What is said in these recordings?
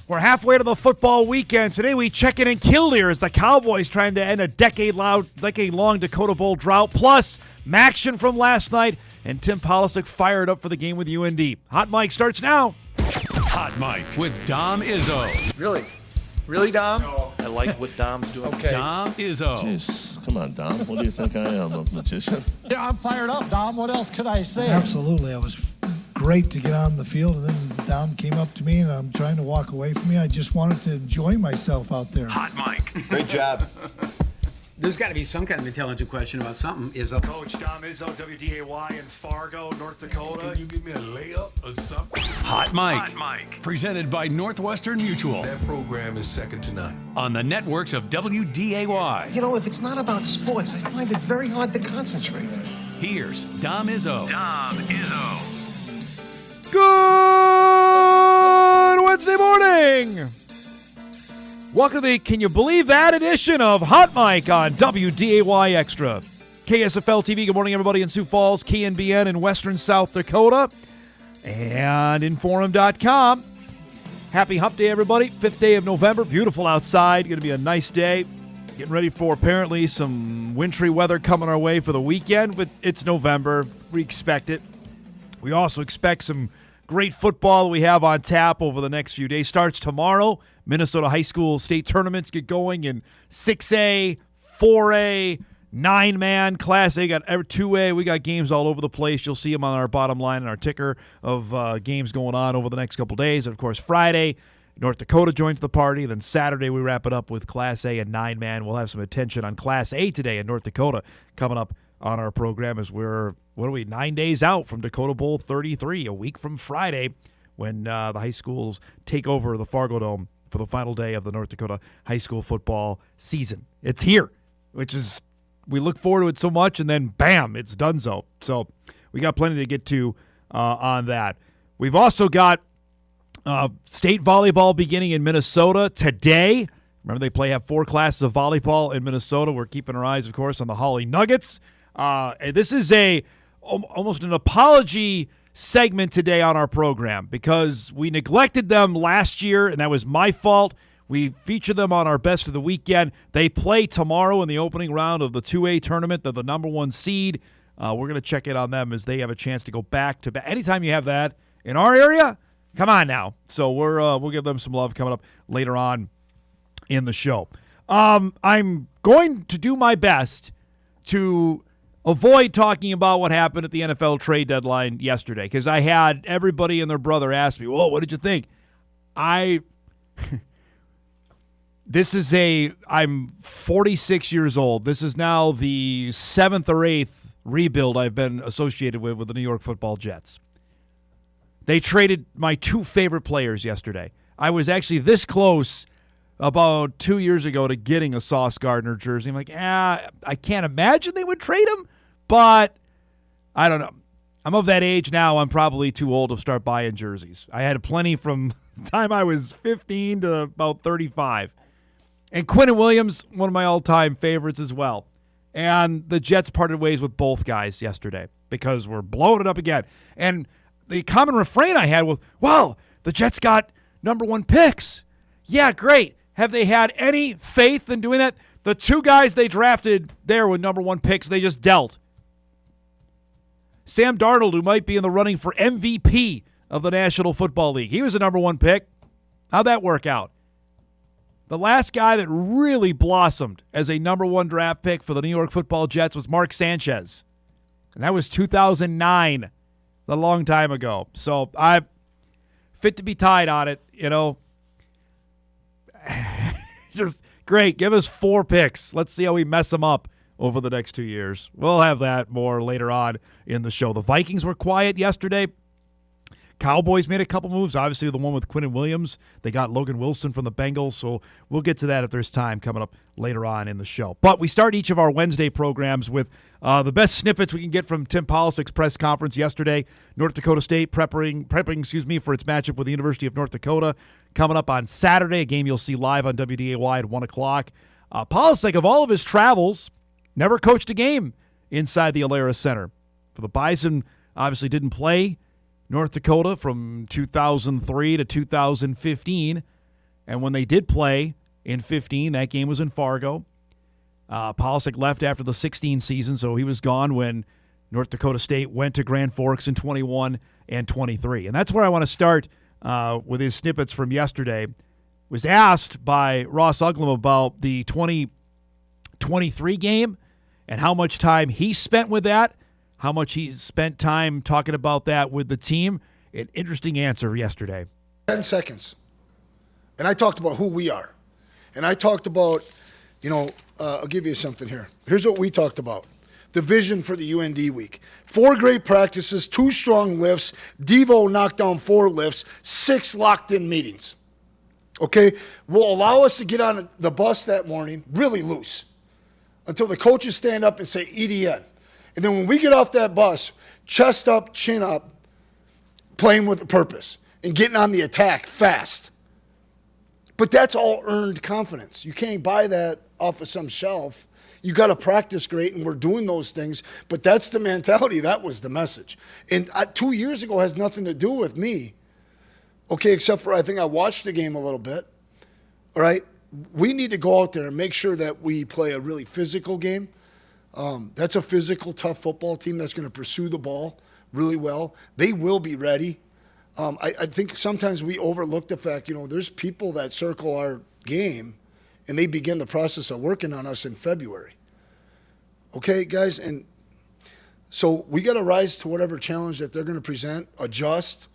We're halfway to the football weekend. Today we check in Killdeer as the Cowboys trying to end a decade-long Dakota Bowl drought. Plus, Maction from last night, and Tim Polisic fired up for the game with UND. Hot Mike starts now. Hot Mike with Dom Izzo. Really? Really, Dom? No. I like what Dom's doing. Okay. Dom Izzo. Jeez, come on, Dom. What do you think I am, a magician? Yeah, I'm fired up, Dom. What else could I say? Absolutely. It was great to get on the field, and then Dom came up to me, and I'm trying to walk away from me. I just wanted to enjoy myself out there. Hot Mike. Great job. There's got to be some kind of intelligent question about something. Izzo. Coach Dom Izzo, WDAY in Fargo, North Dakota. Can you give me a layup or something? Hot Mike. Presented by Northwestern Mutual. That program is second to none. On the networks of WDAY. You know, if it's not about sports, I find it very hard to concentrate. Here's Dom Izzo. Good Wednesday morning. Welcome to the Can You Believe That edition of Hot Mike on WDAY Extra. KSFL TV, good morning everybody in Sioux Falls, KNBN in Western South Dakota, and Inforum.com. Happy Hump Day, everybody. 5th day of November. Beautiful outside. Going to be a nice day. Getting ready for apparently some wintry weather coming our way for the weekend, but it's November. We expect it. We also expect some great football we have on tap over the next few days. Starts tomorrow. Minnesota high school state tournaments get going in 6A, 4A, 9-man, Class A, got 2A. We got games all over the place. You'll see them on our bottom line and our ticker of games going on over the next couple days. And, of course, Friday, North Dakota joins the party. Then Saturday, we wrap it up with Class A and 9-man. We'll have some attention on Class A today in North Dakota coming up on our program as we're, 9 days out from Dakota Bowl 33, a week from Friday when the high schools take over the Fargo Dome for the final day of the North Dakota high school football season. It's here, which is, we look forward to it so much, and then bam, it's donezo. So we got plenty to get to on that. We've also got state volleyball beginning in Minnesota today. Remember, they have 4 classes of volleyball in Minnesota. We're keeping our eyes, of course, on the Hawley Nuggets. This is almost an apology segment today on our program because we neglected them last year, and that was my fault. We feature them on our best of the weekend. They play tomorrow in the opening round of the 2A tournament. They're the number 1 seed. We're going to check in on them as they have a chance to go back to back. Anytime you have that in our area, come on now. So we'll give them some love coming up later on in the show. I'm going to do my best to avoid talking about what happened at the NFL trade deadline yesterday because I had everybody and their brother ask me, "Whoa, what did you think?" I'm 46 years old. This is now the 7th or 8th rebuild I've been associated with the New York Football Jets. They traded my 2 favorite players yesterday. I was actually this close about 2 years ago to getting a Sauce Gardner jersey. I'm like, I can't imagine they would trade him, but I don't know. I'm of that age now. I'm probably too old to start buying jerseys. I had plenty from the time I was 15 to about 35. And Quinnen Williams, one of my all-time favorites as well. And the Jets parted ways with both guys yesterday because we're blowing it up again. And the common refrain I had was, well, the Jets got number 1 picks. Yeah, great. Have they had any faith in doing that? The 2 guys they drafted there with number 1 picks, they just dealt. Sam Darnold, who might be in the running for MVP of the National Football League. He was a number 1 pick. How'd that work out? The last guy that really blossomed as a number 1 draft pick for the New York Football Jets was Mark Sanchez. And that was 2009, a long time ago. So I'm fit to be tied on it, Just great. Give us 4 picks. Let's see how we mess them up over the next 2 years. We'll have that more later on in the show. The Vikings were quiet yesterday. Cowboys made a couple moves. Obviously, the one with Quinnen Williams. They got Logan Wilson from the Bengals, so we'll get to that if there's time coming up later on in the show. But we start each of our Wednesday programs with the best snippets we can get from Tim Polisic's press conference yesterday. North Dakota State prepping for its matchup with the University of North Dakota coming up on Saturday, a game you'll see live on WDAY at 1 o'clock. Polisic, of all of his travels, never coached a game inside the Alara Center. For the Bison, obviously didn't play North Dakota from 2003 to 2015. And when they did play in 15, that game was in Fargo. Polisic left after the 16 season, so he was gone when North Dakota State went to Grand Forks in 21 and 23. And that's where I want to start with his snippets from yesterday. Was asked by Ross Uglum about the 2023 game and how much time he spent with that, how much he spent time talking about that with the team. An interesting answer yesterday. 10 seconds. And I talked about who we are. And I talked about, I'll give you something here. Here's what we talked about. The vision for the UND week. 4 great practices, 2 strong lifts. Devo knocked down 4 lifts, 6 locked-in meetings. Okay? Will allow us to get on the bus that morning really loose until the coaches stand up and say EDN. And then when we get off that bus, chest up, chin up, playing with a purpose and getting on the attack fast. But that's all earned confidence. You can't buy that off of some shelf. You got to practice great, and we're doing those things. But that's the mentality. That was the message. And 2 years ago has nothing to do with me, okay, except for I think I watched the game a little bit. All right? We need to go out there and make sure that we play a really physical game. That's a physical, tough football team that's going to pursue the ball really well. They will be ready. I think sometimes we overlook the fact, there's people that circle our game, and they begin the process of working on us in February. Okay, guys? And so we got to rise to whatever challenge that they're going to present, adjust.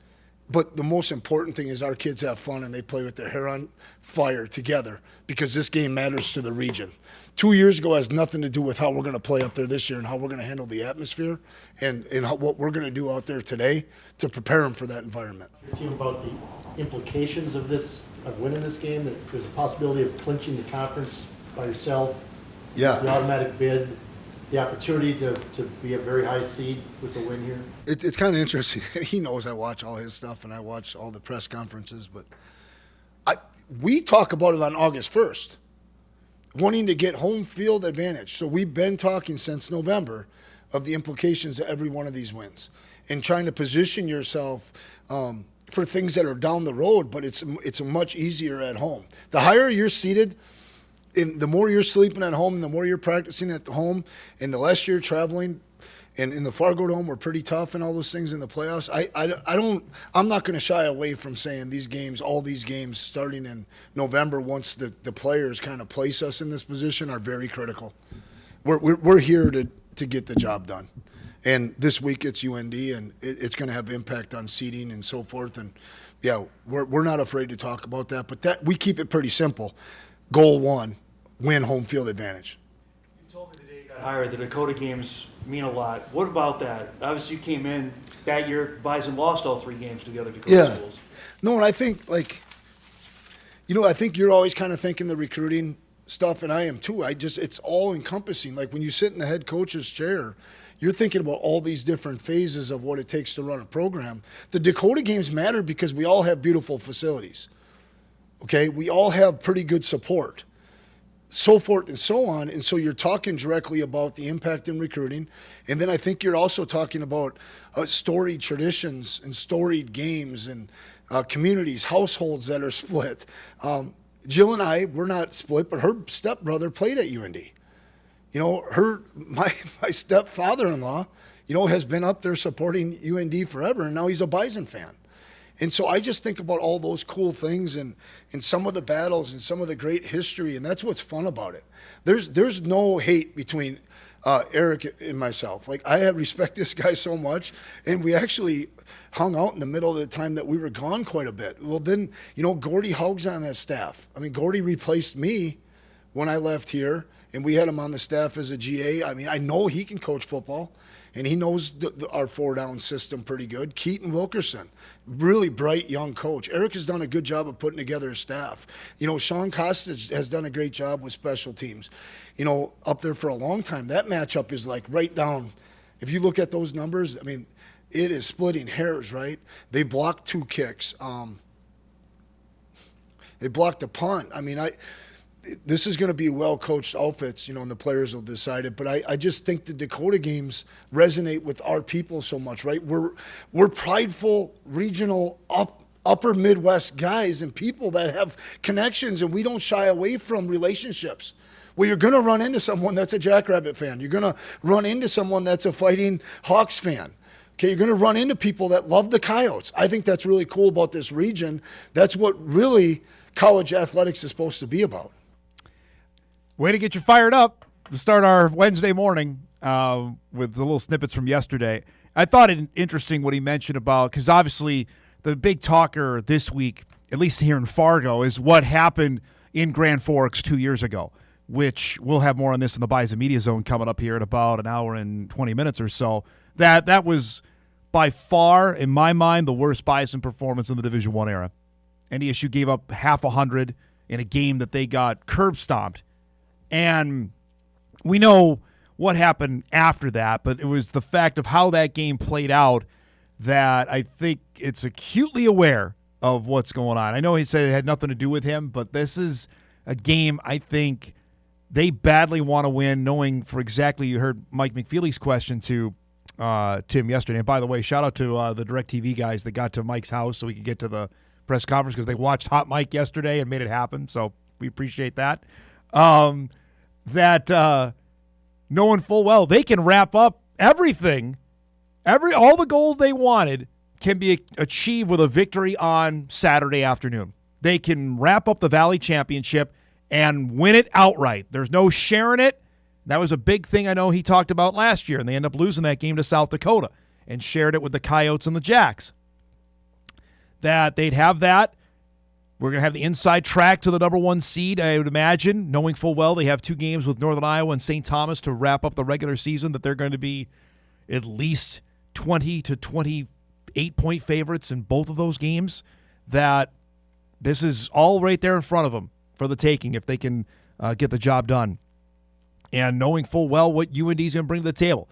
But the most important thing is our kids have fun and they play with their hair on fire together because this game matters to the region. 2 years ago has nothing to do with how we're going to play up there this year and how we're going to handle the atmosphere and what we're going to do out there today to prepare them for that environment. Your team about the implications of winning this game, that there's a possibility of clinching the conference by yourself, Yeah. the automatic bid, the opportunity to be a very high seed with the win here? It's kind of interesting. He knows I watch all his stuff and I watch all the press conferences, but we talk about it on August 1st, wanting to get home field advantage. So we've been talking since November of the implications of every one of these wins and trying to position yourself for things that are down the road, but it's much easier at home. The higher you're seated, and the more you're sleeping at home, and the more you're practicing at the home, and the less you're traveling. And in the Fargo Dome, we're pretty tough and all those things in the playoffs. I'm not going to shy away from saying all these games starting in November, once the players kind of place us in this position, are very critical. We're here to get the job done. And this week it's UND, and it's going to have impact on seeding and so forth. And yeah, we're not afraid to talk about that. But that we keep it pretty simple. Goal 1, win home field advantage. You told me the day you got hired the Dakota games mean a lot. What about that? Obviously, you came in that year. Bison lost all 3 games to the other Dakota schools. No, and I think I think you're always kind of thinking the recruiting stuff, and I am too. It's all encompassing. Like when you sit in the head coach's chair, you're thinking about all these different phases of what it takes to run a program. The Dakota games matter because we all have beautiful facilities. Okay, we all have pretty good support, so forth and so on. And so you're talking directly about the impact in recruiting. And then I think you're also talking about storied traditions and storied games and communities, households that are split. Jill and I, we're not split, but her stepbrother played at UND. My stepfather-in-law, has been up there supporting UND forever, and now he's a Bison fan. And so I just think about all those cool things and some of the battles and some of the great history, and that's what's fun about it. There's no hate between Eric and myself. Like, I respect this guy so much, and we actually hung out in the middle of the time that we were gone quite a bit. Well, then, Gordy Haug's on that staff. I mean, Gordy replaced me when I left here, and we had him on the staff as a GA. I mean, I know he can coach football. And he knows our 4-down system pretty good. Keaton Wilkerson, really bright young coach. Eric has done a good job of putting together his staff. Sean Costage has done a great job with special teams. Up there for a long time. That matchup is like right down. If you look at those numbers, I mean, it is splitting hairs, right? They blocked 2 kicks. They blocked a punt. I mean, this is going to be well-coached outfits, and the players will decide it. But I just think the Dakota games resonate with our people so much, right? We're prideful, regional, upper Midwest guys and people that have connections, and we don't shy away from relationships. Well, you're going to run into someone that's a Jackrabbit fan. You're going to run into someone that's a Fighting Hawks fan. Okay, you're going to run into people that love the Coyotes. I think that's really cool about this region. That's what really college athletics is supposed to be about. Way to get you fired up to start our Wednesday morning with the little snippets from yesterday. I thought it interesting what he mentioned about, because obviously the big talker this week, at least here in Fargo, is what happened in Grand Forks 2 years ago, which we'll have more on this in the Bison Media Zone coming up here in about an hour and 20 minutes or so. That was by far, in my mind, the worst Bison performance in the Division I era. NDSU gave up half 100 in a game that they got curb stomped. And we know what happened after that, but it was the fact of how that game played out that I think it's acutely aware of what's going on. I know he said it had nothing to do with him, but this is a game I think they badly want to win, knowing for exactly, you heard Mike McFeely's question to Tim yesterday. And by the way, shout out to the DirecTV guys that got to Mike's house so we could get to the press conference, because they watched Hot Mike yesterday and made it happen. So we appreciate that. Knowing full well they can wrap up everything, all the goals they wanted can be achieved with a victory on Saturday afternoon. They can wrap up the Valley Championship and win it outright. There's no sharing it. That was a big thing I know he talked about last year, and they end up losing that game to South Dakota and shared it with the Coyotes and the Jacks. That they'd have that. We're going to have the inside track to the number one seed, I would imagine, knowing full well they have 2 games with Northern Iowa and St. Thomas to wrap up the regular season, that they're going to be at least 20 to 28-point favorites in both of those games, that this is all right there in front of them for the taking if they can get the job done. And knowing full well what UND's going to bring to the table.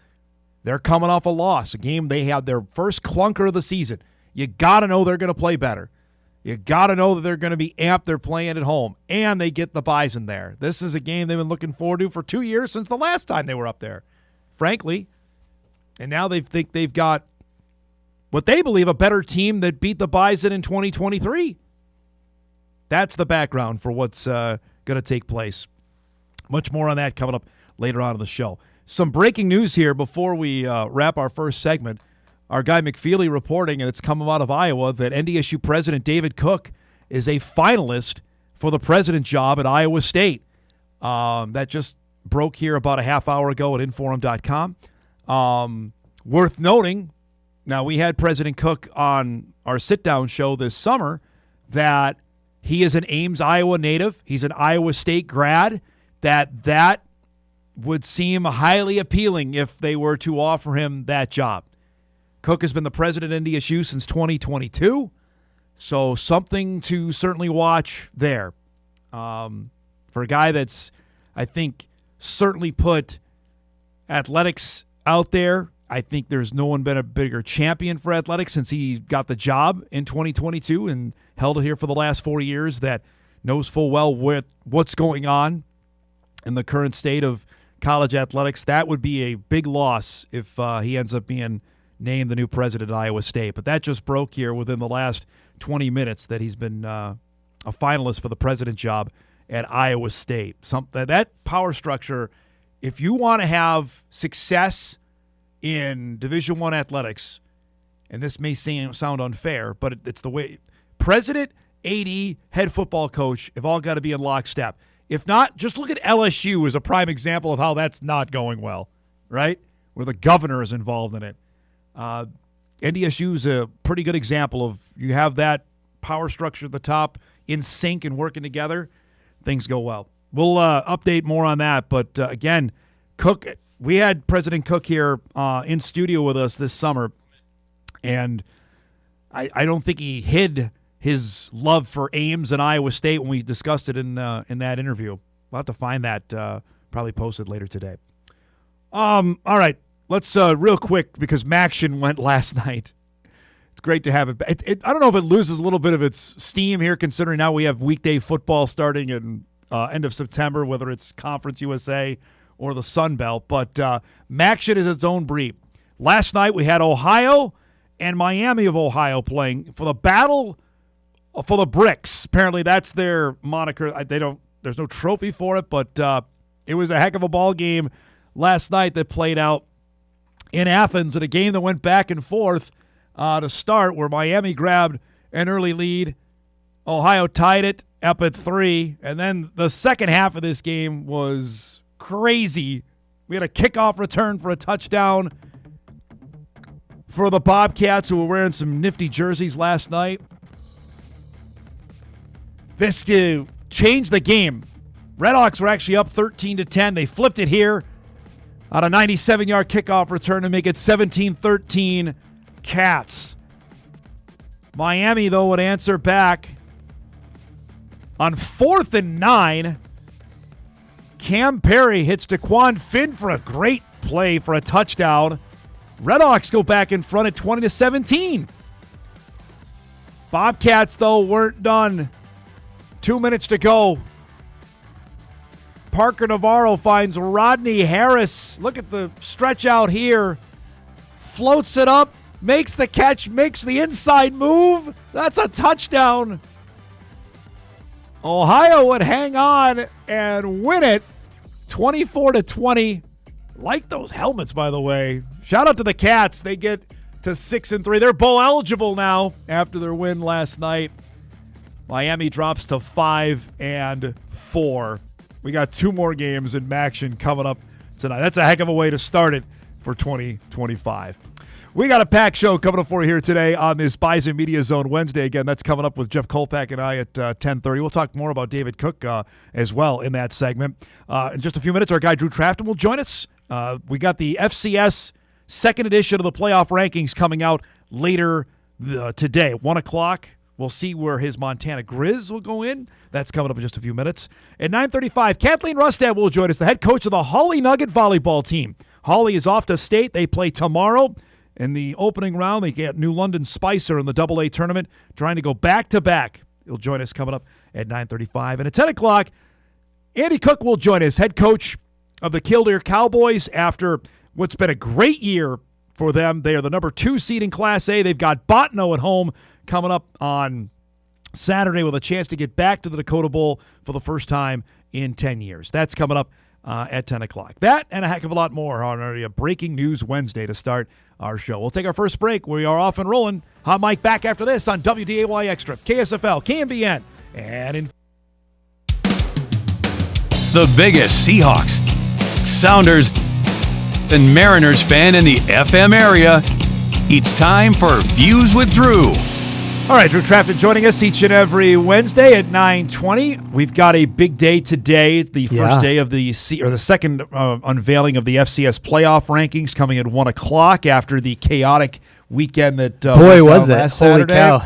They're coming off a loss, a game they had their first clunker of the season. You got to know they're going to play better. You got to know that they're going to be amped. They're playing at home, and they get the Bison there. This is a game they've been looking forward to for 2 years since the last time they were up there, frankly. And now they think they've got what they believe a better team that beat the Bison in 2023. That's the background for what's going to take place. Much more on that coming up later on in the show. Some breaking news here before we wrap our first segment. Our guy McFeely reporting, and it's coming out of Iowa, that NDSU President David Cook is a finalist for the president job at Iowa State. That just broke here about a half hour ago at Inforum.com. Worth noting, now we had President Cook on our sit-down show this summer, that he is an Ames, Iowa native. He's an Iowa State grad. That would seem highly appealing if they were to offer him that job. Cook has been the president of NDSU since 2022, so something to certainly watch there. For a guy that's, I think, certainly put athletics out there. I think there's no one been a bigger champion for athletics since he got the job in 2022 and held it here for the last 4 years, that knows full well what's going on in the current state of college athletics. That would be a big loss if he ends up being named the new president of Iowa State. But that just broke here within the last 20 minutes that he's been a finalist for the president job at Iowa State. That power structure, if you want to have success in Division I athletics, and this may sound unfair, but it's the way president, AD, head football coach have all got to be in lockstep. If not, just look at LSU as a prime example of how that's not going well, right? Where the governor is involved in it. NDSU is a pretty good example of, you have that power structure at the top in sync and working together, things go well. We'll update more on that, but again, Cook, we had President Cook here in studio with us this summer, and I don't think he hid his love for Ames and Iowa State when we discussed it in that interview. We'll have to find that, probably posted later today. All right. Let's real quick, because Maction went last night. It's great to have it. I don't know if it loses a little bit of its steam here, considering now we have weekday football starting in end of September, whether it's Conference USA or the Sun Belt. But Maction is its own breed. Last night we had Ohio and Miami of Ohio playing for the battle full of bricks. Apparently, that's their moniker. There's no trophy for it, but it was a heck of a ball game last night that played out in Athens, in a game that went back and forth to start, where Miami grabbed an early lead. Ohio tied it up at 3, and then the second half of this game was crazy. We had a kickoff return for a touchdown for the Bobcats, who were wearing some nifty jerseys last night. This changed the game. Redhawks were actually up 13-10. They flipped it here on a 97-yard kickoff return to make it 17-13 Cats. Miami, though, would answer back on 4th and 9. Cam Perry hits Daquan Finn for a great play for a touchdown. Redhawks go back in front at 20-17. Bobcats, though, weren't done. 2 minutes to go. Parker Navarro finds Rodney Harris. Look at the stretch out here. Floats it up, makes the catch, makes the inside move. That's a touchdown. Ohio would hang on and win it 24-20. Like those helmets, by the way. Shout out to the Cats. They get to 6-3. They're bowl eligible now after their win last night. Miami drops to 5-4. We got 2 more games in action coming up tonight. That's a heck of a way to start it for 2025. We got a packed show coming up for you here today on this Bison Media Zone Wednesday. Again, that's coming up with Jeff Kolpak and I at 10:30. We'll talk more about David Cook as well in that segment. In just a few minutes, our guy Drew Trafton will join us. We got the FCS second edition of the playoff rankings coming out later today, 1 o'clock. We'll see where his Montana Grizz will go in. That's coming up in just a few minutes. At 9:35, Kathleen Rustad will join us, the head coach of the Hawley Nugget volleyball team. Hawley is off to state. They play tomorrow. In the opening round, they get New London Spicer in the AA tournament, trying to go back-to-back. He'll join us coming up at 9:35. And at 10 o'clock, Andy Cook will join us, head coach of the Killdeer Cowboys, after what's been a great year for them. They are the number 2 seed in Class A. They've got Bottineau at home coming up on Saturday with a chance to get back to the Dakota Bowl for the first time in 10 years. That's coming up at 10 o'clock. That and a heck of a lot more on our Breaking News Wednesday to start our show. We'll take our first break. We are off and rolling. Hot Mike back after this on WDAY Extra, KSFL, KNBN, and in The biggest Seahawks, Sounders, and Mariners fan in the FM area. It's time for Views with Drew. All right, Drew Trafton joining us each and every Wednesday at 9:20. We've got a big day today. It's the first day of the second unveiling of the FCS playoff rankings, coming at 1 o'clock after the chaotic weekend that boy was it! Last Holy Saturday. cow!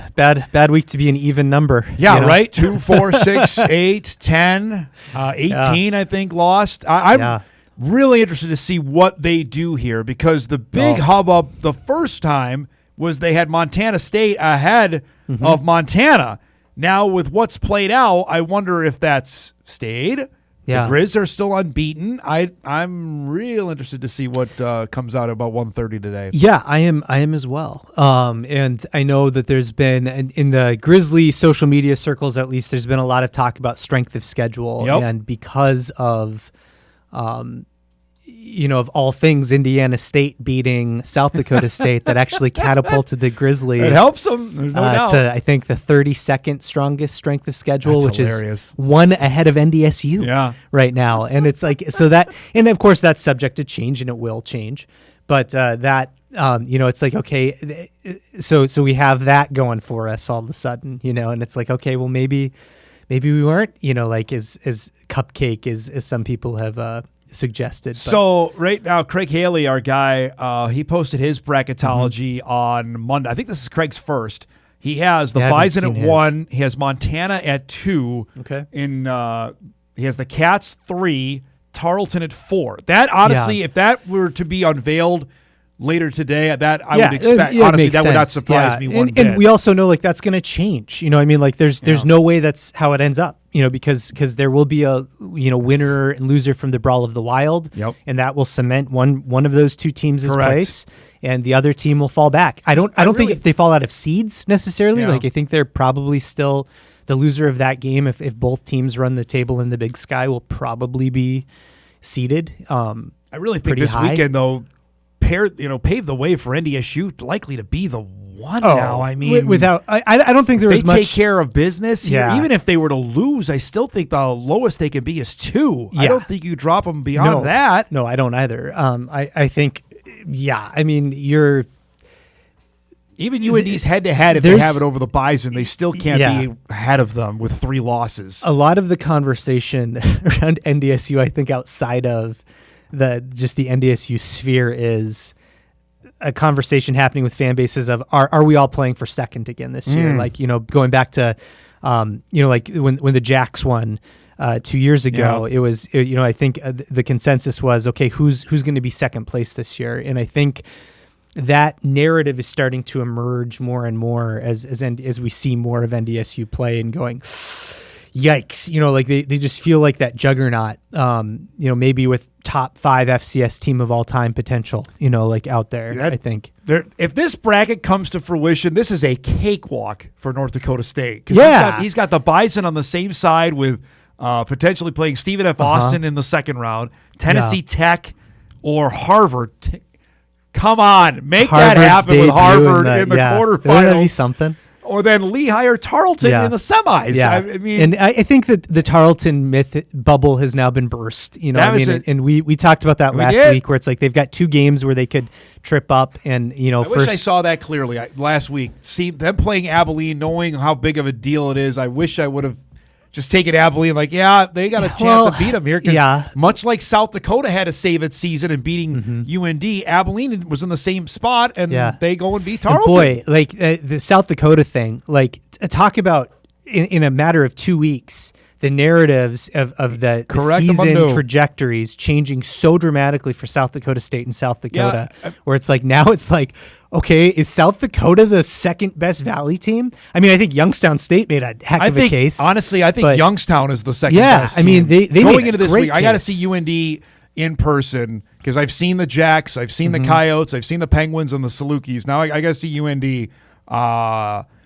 Bad week to be an even number. Yeah, right. 2, 4, 6, 8, 10, 18. I think lost. I'm really interested to see what they do here, because the big hubbub the first time was they had Montana State ahead of Montana. Now, with what's played out, I wonder if that's stayed. Yeah. The Grizz are still unbeaten. I'm real interested to see what comes out about 1:30 today. Yeah, I am as well. And I know that there's been, in the Grizzly social media circles at least, there's been a lot of talk about strength of schedule. Yep. And because of of all things, Indiana State beating South Dakota State, that actually catapulted the Grizzlies. It helps them, there's no doubt. To, I think, the 32nd strongest strength of schedule, That's which hilarious. is one ahead of NDSU right now. And it's like, so that, and of course that's subject to change, and it will change. But it's like, okay, so we have that going for us all of a sudden, and it's like, okay, well, maybe we weren't, like as cupcake as some people have suggested. But. So right now, Craig Haley, our guy, he posted his bracketology on Monday. I think this is Craig's first. He has the Bison at 1. He has Montana at 2. Okay. He has the Cats 3, Tarleton at 4. That honestly, if that were to be unveiled later today, that I would expect. Honestly, that would not surprise me one bit. And we also know, like, that's going to change. There's no way that's how it ends up. because there will be a winner and loser from the Brawl of the Wild, and that will cement one of those two teams' place, and the other team will fall back. I don't think if they fall out of seeds necessarily. Yeah. Like I think they're probably still the loser of that game. If both teams run the table in the Big Sky, will probably be seeded. I really think this weekend though, paved the way for NDSU likely to be the one now. I mean, I don't think there was much. They take care of business. Yeah. Even if they were to lose, I still think the lowest they can be is 2. Yeah. I don't think you drop them beyond that. No, I don't either. I think, I mean, you're. Even UND's head-to-head, if they have it over the Bison, they still can't be ahead of them with 3 losses. A lot of the conversation around NDSU, I think, outside of the NDSU sphere is a conversation happening with fan bases of are we all playing for second again this year? Like, going back to, like when the Jacks won 2 years ago, it was, I think the consensus was, okay, who's going to be second place this year? And I think that narrative is starting to emerge more and more as we see more of NDSU play and going, yikes, like they just feel like that juggernaut, maybe with top 5 FCS team of all time potential, like out there. I think if this bracket comes to fruition, this is a cakewalk for North Dakota State. He's got the Bison on the same side with potentially playing Stephen F. Austin in the second round, Tennessee Tech or Harvard. Come on, make that happen with Harvard in the quarterfinals. Wouldn't that be something? Or then Lehigh or Tarleton in the semis. Yeah. I mean, and I think that the Tarleton myth bubble has now been burst. And we talked about that last week, where it's like they've got 2 games where they could trip up, and I wish I saw that clearly last week. See them playing Abilene, knowing how big of a deal it is. I wish I would have just taken Abilene. Like, they got a chance to beat them here. Much like South Dakota had to save its season and beating UND, Abilene was in the same spot, and they go and beat Tarleton. And boy, like the South Dakota thing, like talk about in a matter of 2 weeks, the narratives of the season trajectories changing so dramatically for South Dakota State and South Dakota, where it's like now it's like, okay, is South Dakota the second best Valley team? I mean, I think Youngstown State made a heck of a case. Honestly, I think Youngstown is the second best team. I mean, they going made into this great week, I got to see UND in person because I've seen the Jacks, I've seen the Coyotes, I've seen the Penguins and the Salukis. Now I got to see UND.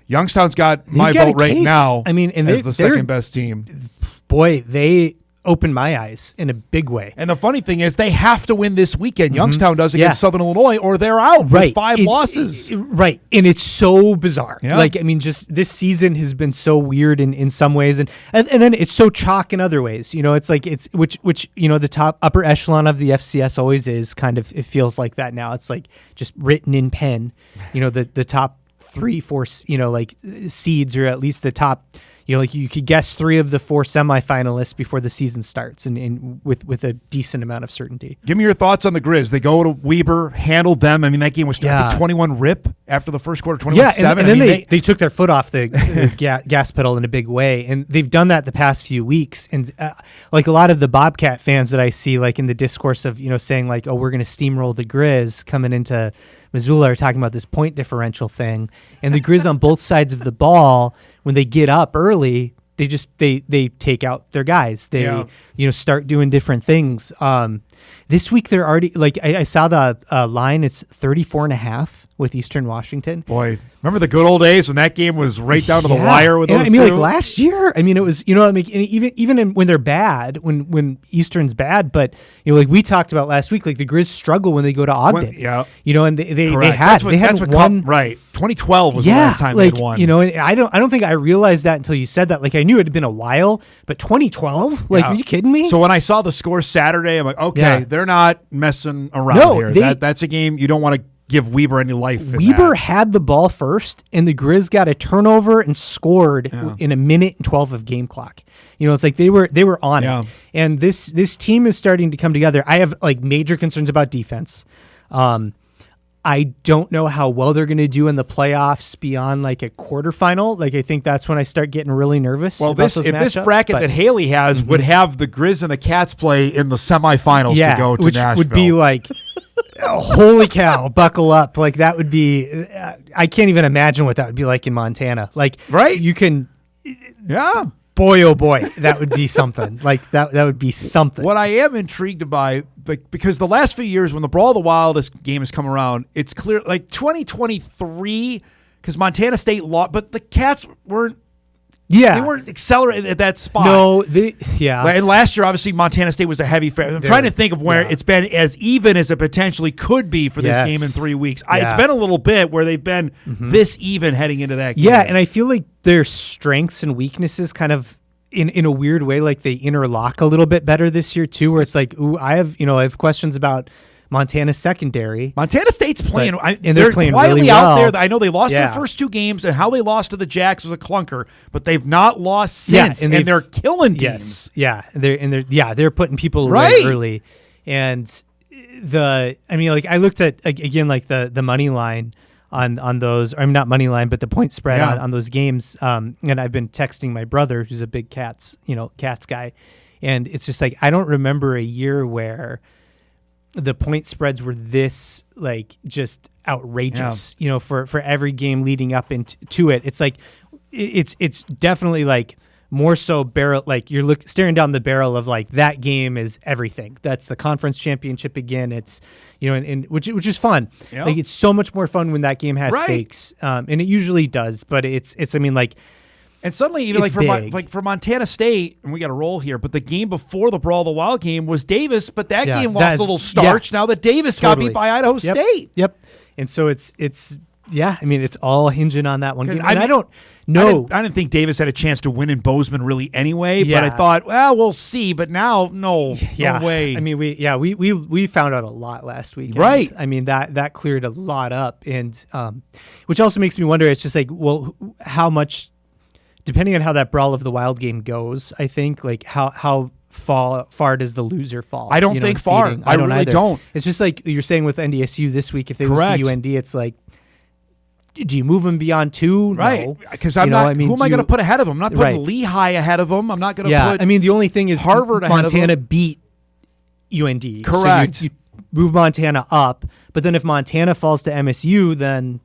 Youngstown's got my vote right now. I mean, and as the second best team. Boy, they opened my eyes in a big way. And the funny thing is, they have to win this weekend. Youngstown does against Southern Illinois, or they're out with 5 losses. Right, and it's so bizarre. Yeah. Like, I mean, just this season has been so weird in some ways, and then it's so chalk in other ways. It's like which the upper echelon of the FCS always is kind of. It feels like that now. It's like just written in pen. The top 3-4 like seeds, or at least the top. Like you could guess 3 of the 4 semifinalists before the season starts, and with a decent amount of certainty. Give me your thoughts on the Grizz. They go to Weber, handled them. I mean, that game was 21 rip after the first quarter, 21-7. And then they took their foot off the gas pedal in a big way, and they've done that the past few weeks. And like a lot of the Bobcat fans that I see, like in the discourse of saying like, oh, we're going to steamroll the Grizz coming into Missoula, are talking about this point differential thing, and the Grizz on both sides of the ball, when they get up early, they just they take out their guys. They start doing different things. This week they're already like I saw the line. It's 34.5 with Eastern Washington. Boy, remember the good old days when that game was right down to the wire with those two? Like last year, I mean, it was, even when they're bad, when Eastern's bad, but, like we talked about last week, like the Grizz struggle when they go to Ogden. And they had won. Right. 2012 was the last time they'd won. And I don't think I realized that until you said that. Like I knew it had been a while, but 2012? Like, are you kidding me? So when I saw the score Saturday, I'm like, okay, they're not messing around here. That's a game you don't want to give Weber any life. Weber had the ball first, and the Grizz got a turnover and scored in 1:12 of game clock. It's like they were on it. And this team is starting to come together. I have like major concerns about defense. I don't know how well they're going to do in the playoffs beyond like a quarterfinal. Like I think that's when I start getting really nervous. Well, this bracket that Haley has would have the Grizz and the Cats play in the semifinals to go to Nashville. Which would be like, holy cow, buckle up. Like that would be, I can't even imagine what that would be like in Montana. Like, right? You can, boy, oh boy, that would be something. Like that would be something. What I am intrigued by, because the last few years when the Brawl of the Wildest game has come around, it's clear, like 2023, because Montana State lost, but the Cats weren't. Yeah, they weren't accelerated at that spot. No, And last year, obviously, Montana State was a heavy favorite. I'm trying to think of where it's been as even as it potentially could be for this game in 3 weeks. It's been a little bit where they've been this even heading into that game. Yeah, and I feel like their strengths and weaknesses kind of in a weird way, like they interlock a little bit better this year too, where it's like, ooh, I have questions about Montana secondary. Montana State's playing, and they're playing quietly really out well. there. I know they lost their first 2 games, and how they lost to the Jacks was a clunker, but they've not lost since, and they're killing teams. They're putting people away early, and I looked at again like the money line on those. I'm not money line, but the point spread on those games. And I've been texting my brother, who's a big Cats guy, and it's just like I don't remember a year where the point spreads were this like just outrageous, for every game leading up into it. It's like, it's definitely like more so barrel, like you're staring down the barrel of like that game is everything. That's the conference championship again. It's, and which is fun. Yep. Like it's so much more fun when that game has stakes. And it usually does, but and suddenly, even for Montana State, and we got to roll here, but the game before the Brawl of the Wild game was Davis, but that game lost a little starch now that Davis got beat by Idaho State. Yep. And so it's all hinging on that one game. And I don't know. I didn't think Davis had a chance to win in Bozeman really anyway, but I thought, well, we'll see. But now, no way. I mean, we found out a lot last week. Right. I mean, that cleared a lot up. And which also makes me wonder, it's just like, well, how much, depending on how that Brawl of the Wild game goes, I think, like how far does the loser fall? I don't think far. I really either. don't. It's just like you're saying with NDSU this week, if they lose to UND, it's like, do you move them beyond 2? Right. No. Because who am I going to put ahead of them? I'm not putting Lehigh ahead of them. I'm not going to put the only thing is Harvard ahead of them. Montana beat UND. Correct. So you move Montana up, but then if Montana falls to MSU, then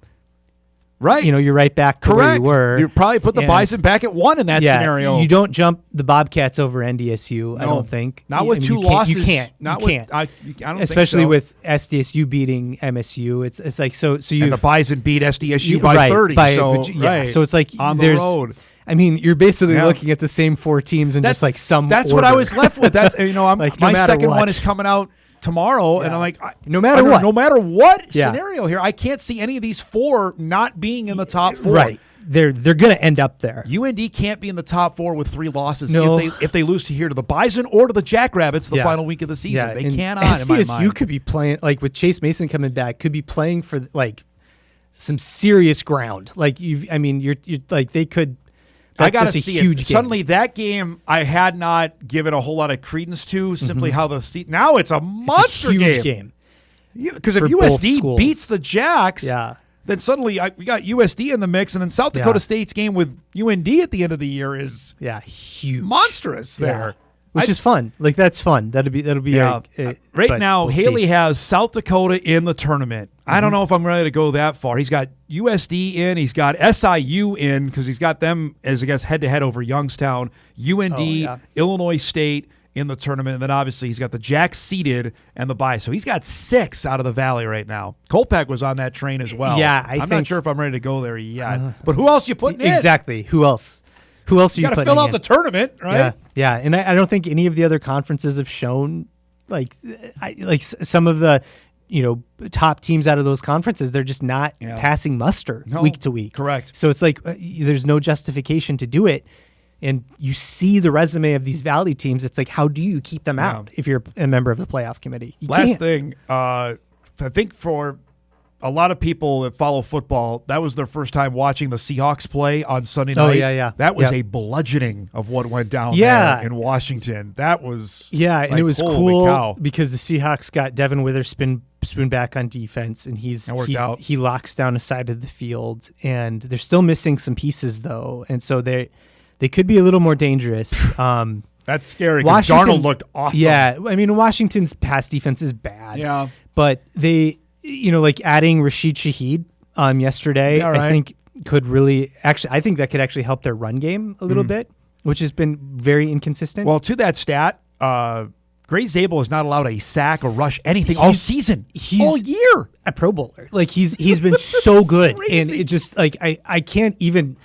you're right back to where you were. You probably put the Bison back at 1 in that scenario. You don't jump the Bobcats over NDSU, I don't think. Not with 2 losses. You can't. I don't Especially think so. with SDSU beating MSU. It's like so you and the Bison beat SDSU by 30. So it's like on the road. I mean, you're basically looking at the same 4 teams and just like some. That's order. what I was left with. That's like, my second one is coming out tomorrow, and I'm like, no matter what scenario here, I can't see any of these 4 not being in the top 4. Right, they're going to end up there. UND can't be in the top 4 with 3 losses if they lose to the Bison or to the Jackrabbits the final week of the season. They cannot. SDSU could be playing like with Chase Mason coming back, could be playing for like some serious ground. Like you're like they could. I got to see it. Game. Suddenly, that game I had not given a whole lot of credence to. Simply how now it's a monster game. Because if USD beats the Jacks, then suddenly we got USD in the mix, and then South Dakota State's game with UND at the end of the year is huge, monstrous there. Which is fun. Like that's fun. That'll be right now. Haley has South Dakota in the tournament. I don't know if I'm ready to go that far. He's got USD in. He's got SIU in because he's got them as head to head over Youngstown. UND, Illinois State in the tournament, and then obviously he's got the Jacks seeded and the bye. So he's got 6 out of the Valley right now. Kolpak was on that train as well. Yeah, I'm not sure if I'm ready to go there yet. But who else you putting in? Exactly. Who else? Who else are you putting in? Got to fill out the tournament, right? Yeah. And I don't think any of the other conferences have shown like some of the top teams out of those conferences. They're just not passing muster week to week. Correct. So it's like there's no justification to do it. And you see the resume of these Valley teams. It's like, how do you keep them out if you're a member of the playoff committee? Last thing, I think for a lot of people that follow football, that was their first time watching the Seahawks play on Sunday night. Oh, yeah. That was a bludgeoning of what went down there in Washington. That was and it was cool because the Seahawks got Devin Witherspoon back on defense, and he locks down a side of the field, and they're still missing some pieces though, and so they could be a little more dangerous. That's scary because Darnold looked awesome. Yeah, I mean Washington's pass defense is bad. Yeah, but they. Like adding Rashid Shaheed yesterday, I think could really I think that could actually help their run game a little bit. which has been very inconsistent. Well, to that stat, Gray Zabel has not allowed a sack or rush anything all season, all year. A Pro Bowler. Like he's been so good, and it just like I can't even.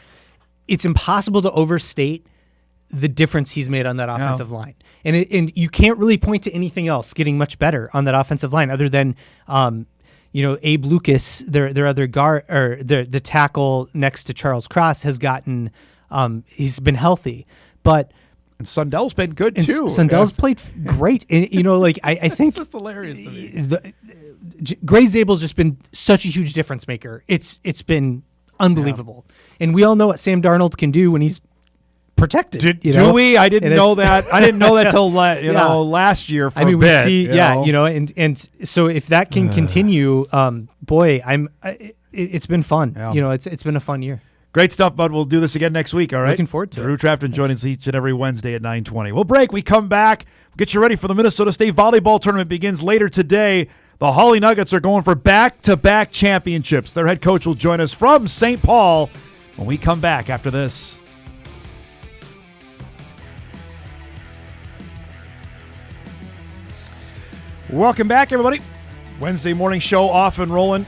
It's impossible to overstate the difference he's made on that offensive line, and you can't really point to anything else getting much better on that offensive line other than Abe Lucas, their other guard or the tackle next to Charles Cross has gotten he's been healthy, but. And Sundell's been good too. Sundell's played great. And, I think it's just hilarious to me. Gray Zabel's just been such a huge difference maker. It's been unbelievable. And we all know what Sam Darnold can do when he's protected. Do we? I didn't know that. I didn't know that till last year. For a bit, we see. And so if that can continue, it's been fun. Yeah. It's been a fun year. Great stuff, bud. We'll do this again next week, all right? Looking forward to it. Drew Trafton joining us each and every Wednesday at 9:20. We'll break. We come back. We'll get you ready for the Minnesota State Volleyball Tournament begins later today. The Hawley Nuggets are going for back-to-back championships. Their head coach will join us from St. Paul when we come back after this. Welcome back, everybody. Wednesday morning show off and rolling.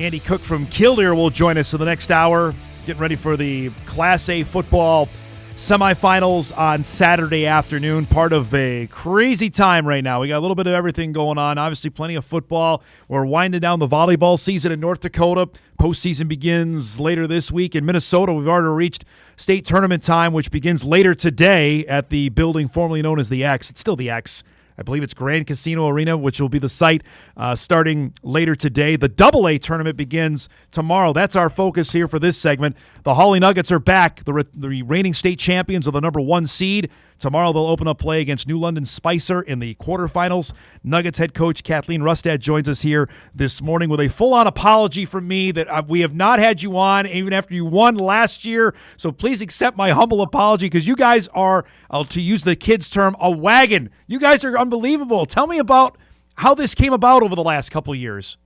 Andy Cook from Killdeer will join us in the next hour, getting ready for the Class A football semifinals on Saturday afternoon. Part of a crazy time right now. We got a little bit of everything going on. Obviously, plenty of football. We're winding down the volleyball season in North Dakota. Postseason begins later this week. In Minnesota, we've already reached state tournament time, which begins later today at the building formerly known as the X. It's still the X. I believe it's Grand Casino Arena, which will be the site starting later today. The AA tournament begins tomorrow. That's our focus here for this segment. The Hawley Nuggets are back, the reigning state champions of the number 1 seed. Tomorrow they'll open up play against New London Spicer in the quarterfinals. Nuggets head coach Kathleen Rustad joins us here this morning with a full-on apology from me that we have not had you on even after you won last year. So please accept my humble apology because you guys are, to use the kids' term, a wagon. You guys are unbelievable. Tell me about how this came about over the last couple of years.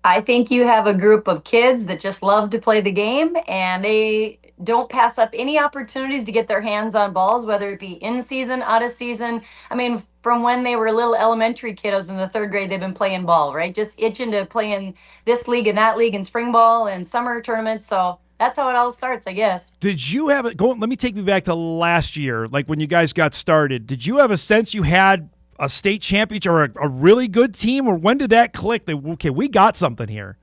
I think you have a group of kids that just love to play the game, and they don't pass up any opportunities to get their hands on balls, whether it be in season, out of season. I mean, from when they were little elementary kiddos in the 3rd grade, they've been playing ball, right? Just itching to play in this league and that league and spring ball and summer tournaments. So that's how it all starts, I guess. Did you have it? Let me take me back to last year, like when you guys got started. Did you have a sense you had a state championship or a really good team, or when did that click that, okay, we got something here?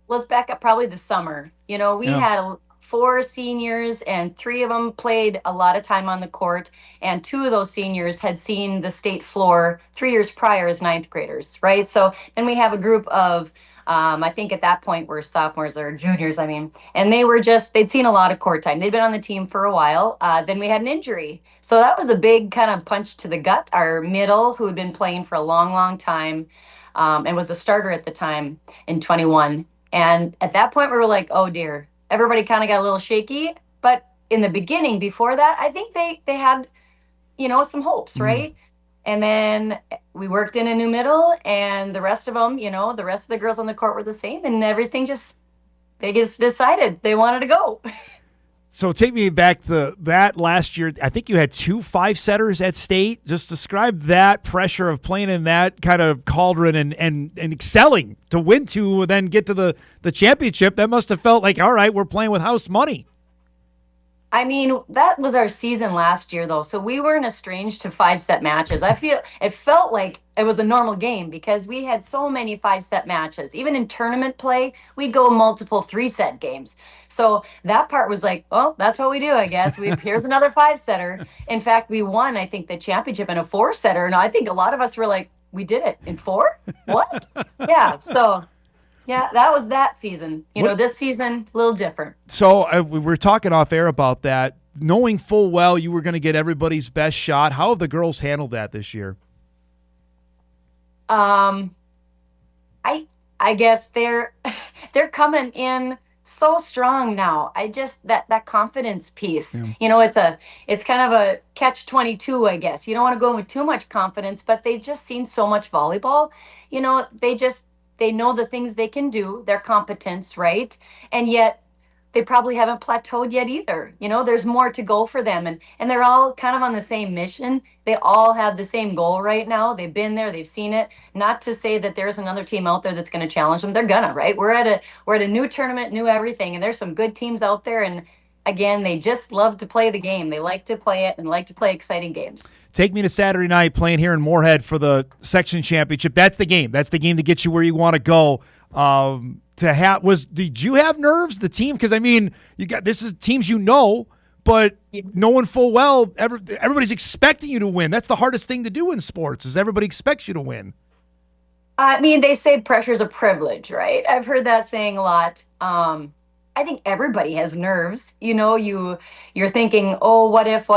Let's back up probably the summer. We had 4 seniors, and 3 of them played a lot of time on the court, and 2 of those seniors had seen the state floor 3 years prior as 9th graders, right? So then we have a group of I think at that point we're sophomores or juniors, and they'd seen a lot of court time. They'd been on the team for a while. Then we had an injury. So that was a big kind of punch to the gut. Our middle, who had been playing for a long, long time and was a starter at the time in 21. And at that point we were like, oh dear, everybody kind of got a little shaky. But in the beginning, before that, I think they had, some hopes, right? And then we worked in a new middle, and the rest of them, the rest of the girls on the court were the same, and everything they just decided they wanted to go. So take me back to that last year. I think you had 2 5-setters at state. Just describe that pressure of playing in that kind of cauldron and excelling to win 2 and then get to the championship. That must have felt like, all right, we're playing with house money. I mean, that was our season last year, though, so we weren't estranged to 5-set matches. It felt like it was a normal game because we had so many 5-set matches. Even in tournament play, we'd go multiple 3-set games. So that part was like, well, that's what we do, I guess. Here's another 5-setter. In fact, we won, I think, the championship in a 4-setter, and I think a lot of us were like, we did it in 4? What? Yeah, so... Yeah, that was that season. This season, a little different. So we were talking off air about that, knowing full well you were going to get everybody's best shot. How have the girls handled that this year? I guess they're coming in so strong now. That confidence piece. Yeah. It's kind of a catch-22, I guess. You don't want to go in with too much confidence, but they've just seen so much volleyball. They know the things they can do, their competence, right? And yet they probably haven't plateaued yet either. There's more to go for them, and they're all kind of on the same mission. They all have the same goal right now. They've been there, they've seen it. Not to say that there's another team out there that's going to challenge them. They're gonna, right? We're at a new tournament, new everything, and there's some good teams out there. And again, they just love to play the game. They like to play it and like to play exciting games. Take me to Saturday night playing here in Moorhead for the section championship. That's the game. That's the game to get you where you want to go. Did you have nerves, the team? Because this is teams but knowing full well everybody's expecting you to win. That's the hardest thing to do in sports. Is everybody expects you to win. They say pressure's a privilege, right? I've heard that saying a lot. I think everybody has nerves. You're thinking, oh, what if,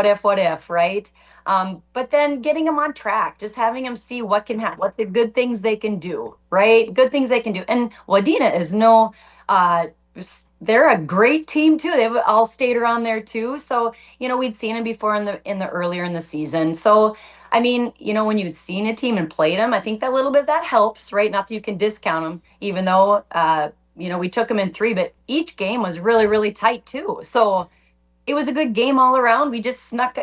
right? But then getting them on track, just having them see what the good things they can do, right? Good things they can do. And Wadena is they're a great team too. They've all stayed around there too. So, we'd seen them before in the earlier in the season. So, when you'd seen a team and played them, I think that little bit that helps, right? Not that you can discount them, even though, we took them in 3, but each game was really, really tight too. So it was a good game all around. We just stuck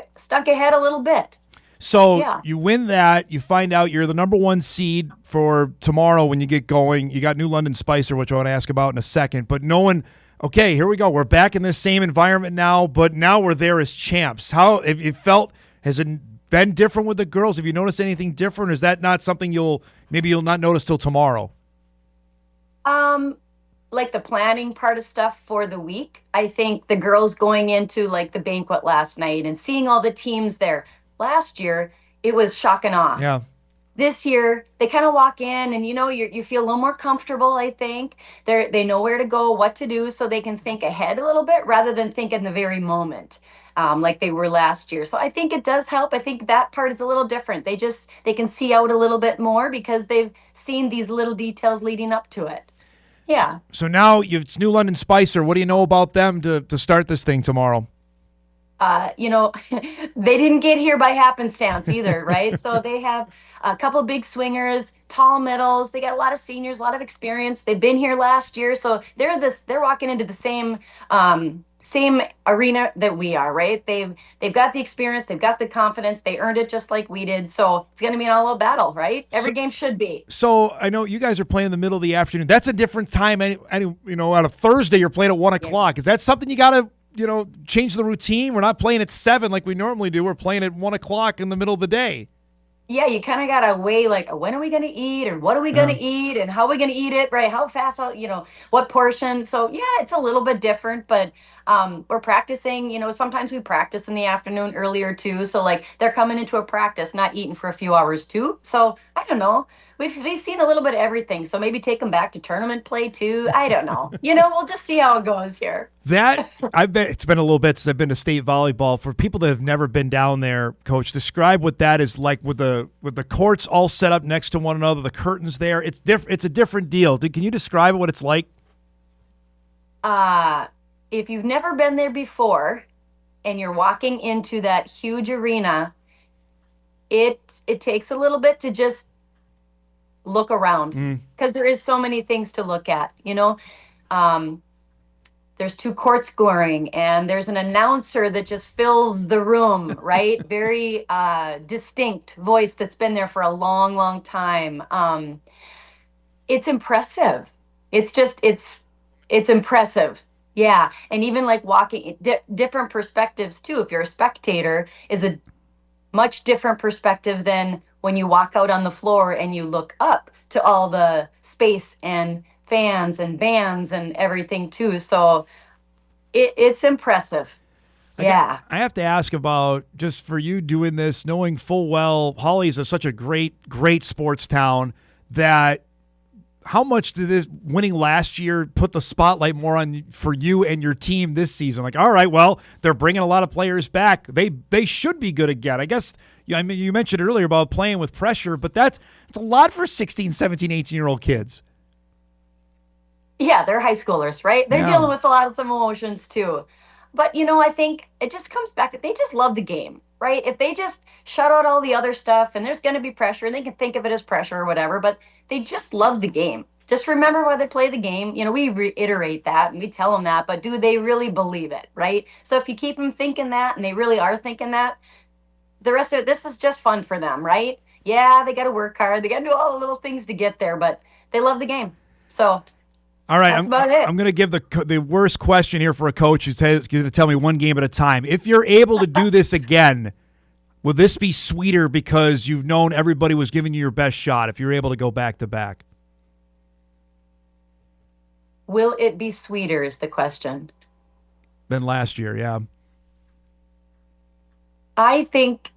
ahead a little bit. So You win that. You find out you're the number 1 seed for tomorrow when you get going. You got New London Spicer, which I want to ask about in a second. But knowing, okay, here we go. We're back in this same environment now, but now we're there as champs. How have you felt? Has it been different with the girls? Have you noticed anything different? Or is that not something you'll not notice till tomorrow? Like the planning part of stuff for the week, I think the girls going into like the banquet last night and seeing all the teams there. Last year, it was shock and awe. Yeah. This year, they kind of walk in and you feel a little more comfortable, I think. They know where to go, what to do, so they can think ahead a little bit rather than think in the very moment, like they were last year. So I think it does help. I think that part is a little different. They can see out a little bit more because they've seen these little details leading up to it. Yeah. So now it's New London Spicer. What do you know about them to start this thing tomorrow? They didn't get here by happenstance either, right? So they have a couple big swingers, tall middles. They got a lot of seniors, a lot of experience. They've been here last year, so they're walking into the same arena that we are, right? They've got the experience, they've got the confidence, they earned it just like we did. So it's going to be an all-out battle, right? Every game should be. So I know you guys are playing in the middle of the afternoon. That's a different time. On a Thursday, you're playing at 1 o'clock. Is that something you got to change the routine? We're not playing at 7 like we normally do. We're playing at 1 o'clock in the middle of the day. Yeah, you kind of got to weigh, like, when are we going to eat, and what are we going to eat, and how are we going to eat it, right? How fast, what portion. So, yeah, it's a little bit different, but we're practicing. Sometimes we practice in the afternoon earlier, too. So, like, they're coming into a practice, not eating for a few hours, too. So, I don't know. We've seen a little bit of everything. So maybe take them back to tournament play, too. I don't know. We'll just see how it goes here. It's been a little bit since I've been to state volleyball. For people that have never been down there, Coach, describe what that is like with the courts all set up next to one another, the curtains there. It's a different deal. Can you describe what it's like? If you've never been there before and you're walking into that huge arena, it takes a little bit to just look around because there is so many things to look at. There's 2 court scoring and there's an announcer that just fills the room, right? Very distinct voice that's been there for a long, long time. It's impressive. It's impressive. Yeah. And even like walking different perspectives too. If you're a spectator, is a much different perspective than when you walk out on the floor and you look up to all the space and fans and bands and everything too. So it's impressive. Yeah. I have to ask about, just for you doing this, knowing full well Hawley's such a great sports town, that how much did this winning last year put the spotlight more on for you and your team this season? Like, all right, well, they're bringing a lot of players back. They should be good again. I guess you mentioned earlier about playing with pressure, but it's a lot for 16, 17, 18-year-old kids. Yeah, they're high schoolers, right? They're dealing with a lot of some emotions too. But, I think it just comes back that they just love the game, right? If they just shut out all the other stuff and there's going to be pressure, and they can think of it as pressure or whatever, but they just love the game. just remember why they play the game. You know, we reiterate that and we tell them that, but do they really believe it, right? So if you keep them thinking that and they really are thinking that, the rest of it, this is just fun for them, right? Yeah, they got to work hard. They got to do all the little things to get there, but they love the game. So all right, that's about it. I'm going to give the worst question here for a coach who's going to tell me one game at a time. If you're able to do this again, will this be sweeter because you've known everybody was giving you your best shot if you're able to go back-to-back? Will it be sweeter is the question. Than last year, yeah. I think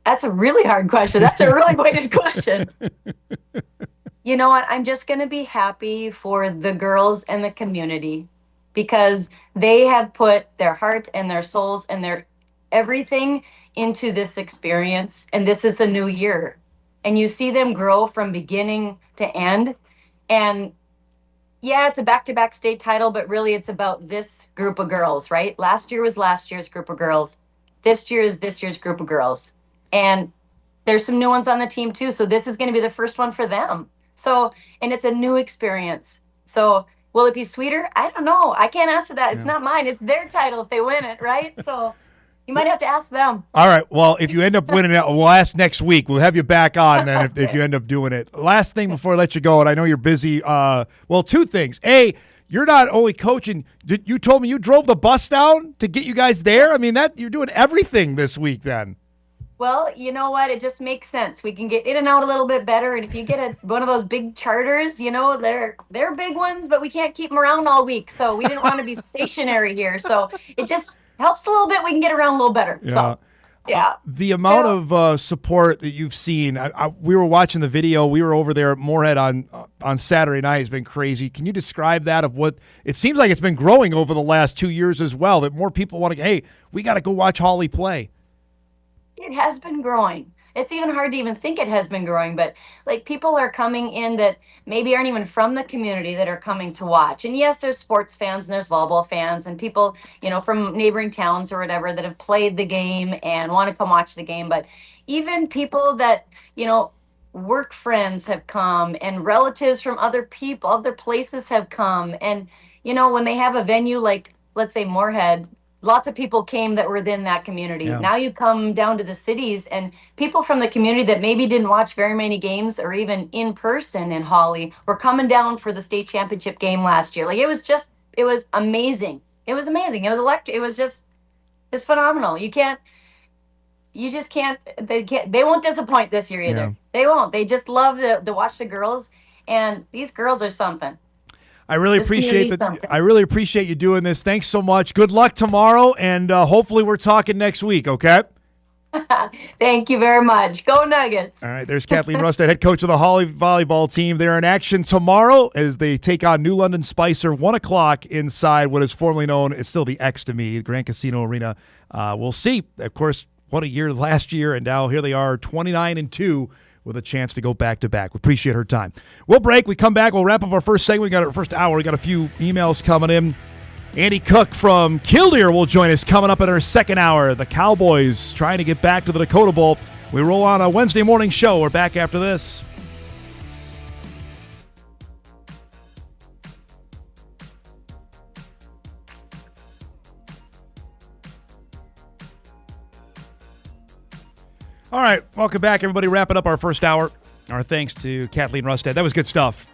that's a really hard question. That's a really weighted question. You know what? I'm just going to be happy for the girls and the community because they have put their heart and their souls and their everything into this experience. And this is a new year. And you see them grow from beginning to end. And yeah, it's a back-to-back state title, but really it's about this group of girls, right? Last year was last year's group of girls. This year is this year's group of girls. And there's some new ones on the team too. So this is going to be the first one for them. So, and it's a new experience. So will it be sweeter? I don't know. I can't answer that. It's not mine. It's their title if they win it, right? So you might have to ask them. All right. Well, if you end up winning it, we'll ask next week. We'll have you back on then if you end up doing it. Last thing before I let you go, and I know you're busy. Well, two things. A, you're not only coaching. You told me you drove the bus down to get you guys there. I mean, that you're doing everything this week then. Well, you know what? It just makes sense. We can get in and out a little bit better. And if you get one of those big charters, you know, they're big ones, but we can't keep them around all week. So we didn't want to be stationary here. So it just helps a little bit. We can get around a little better. Yeah. So, yeah. The amount of support that you've seen, we were watching the video. We were over there at Moorhead on Saturday night. Has been crazy. Can you describe that of what it seems like it's been growing over the last 2 years as well, that more people want to, hey, we got to go watch Hawley play. It has been growing. It's even hard to even think it has been growing, but like people are coming in that maybe aren't even from the community that are coming to watch. And yes, there's sports fans and there's volleyball fans and people, you know, from neighboring towns or whatever that have played the game and want to come watch the game. But even people that, you know, work friends have come and relatives from other people, other places have come. And, you know, when they have a venue like, let's say Moorhead, lots of people came that were within that community. Yeah. Now you come down to the cities and people from the community that maybe didn't watch very many games or even in person in Hawley were coming down for the state championship game last year. Like it was amazing. It was amazing. It was electric. It's phenomenal. They won't disappoint this year either. Yeah. They won't. They just love to watch the girls, and these girls are something. I really appreciate you doing this. Thanks so much. Good luck tomorrow, and hopefully we're talking next week, okay? Thank you very much. Go Nuggets. All right, there's Kathleen Rustad, head coach of the Hawley volleyball team. They're in action tomorrow as they take on New London Spicer, 1 o'clock inside what is formerly known, it's still the X to me, Grand Casino Arena. We'll see. Of course, what a year last year, and now here they are, 29-2. With a chance to go back-to-back. We appreciate her time. We'll break. We come back. We'll wrap up our first segment. We got our first hour. We got a few emails coming in. Andy Cook from Killdeer will join us coming up in our second hour. The Cowboys trying to get back to the Dakota Bowl. We roll on a Wednesday morning show. We're back after this. All right, welcome back, everybody. Wrapping up our first hour. Our thanks to Kathleen Rustad. That was good stuff.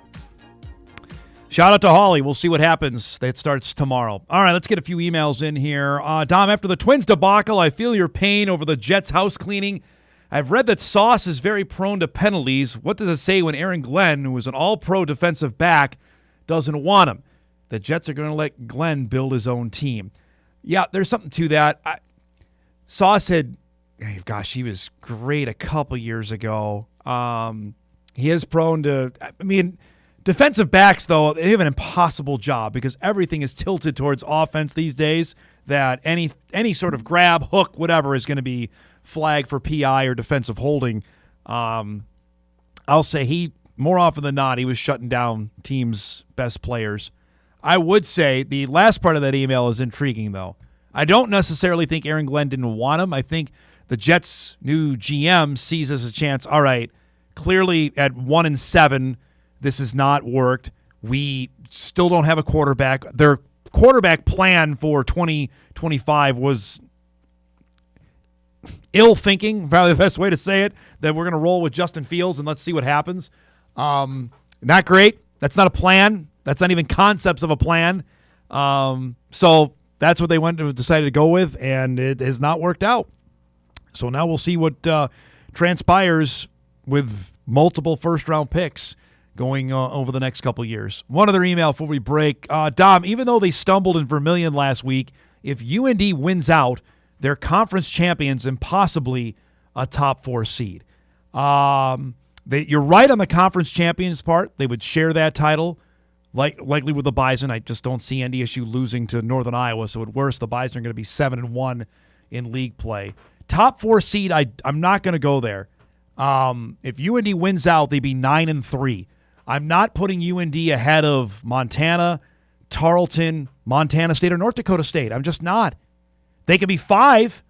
Shout out to Hawley. We'll see what happens. That starts tomorrow. All right, let's get a few emails in here. Dom, after the Twins debacle, I feel your pain over the Jets house cleaning. I've read that Sauce is very prone to penalties. What does it say when Aaron Glenn, who is an all-pro defensive back, doesn't want him? The Jets are going to let Glenn build his own team. Yeah, there's something to that. Sauce had... Gosh, he was great a couple years ago. He is prone to, defensive backs, though, they have an impossible job because everything is tilted towards offense these days, that any sort of grab, hook, whatever is going to be flagged for PI or defensive holding. I'll say more often than not, he was shutting down teams' best players. I would say the last part of that email is intriguing, though. I don't necessarily think Aaron Glenn didn't want him. I think the Jets' new GM sees as a chance, all right, clearly at 1-7, this has not worked. We still don't have a quarterback. Their quarterback plan for 2025 was ill thinking, probably the best way to say it, that we're going to roll with Justin Fields and let's see what happens. Not great. That's not a plan. That's not even concepts of a plan. So that's what they decided to go with, and it has not worked out. So now we'll see what transpires with multiple first-round picks going over the next couple years. One other email before we break. Dom, even though they stumbled in Vermillion last week, if UND wins out, they're conference champions and possibly a top 4 seed. You're right on the conference champions part. They would share that title, likely with the Bison. I just don't see NDSU losing to Northern Iowa, so at worst, the Bison are going to be 7-1 in league play. Top 4 seed, I'm not going to go there. If UND wins out, they'd be 9-3. I'm not putting UND ahead of Montana, Tarleton, Montana State, or North Dakota State. I'm just not. They could be 5,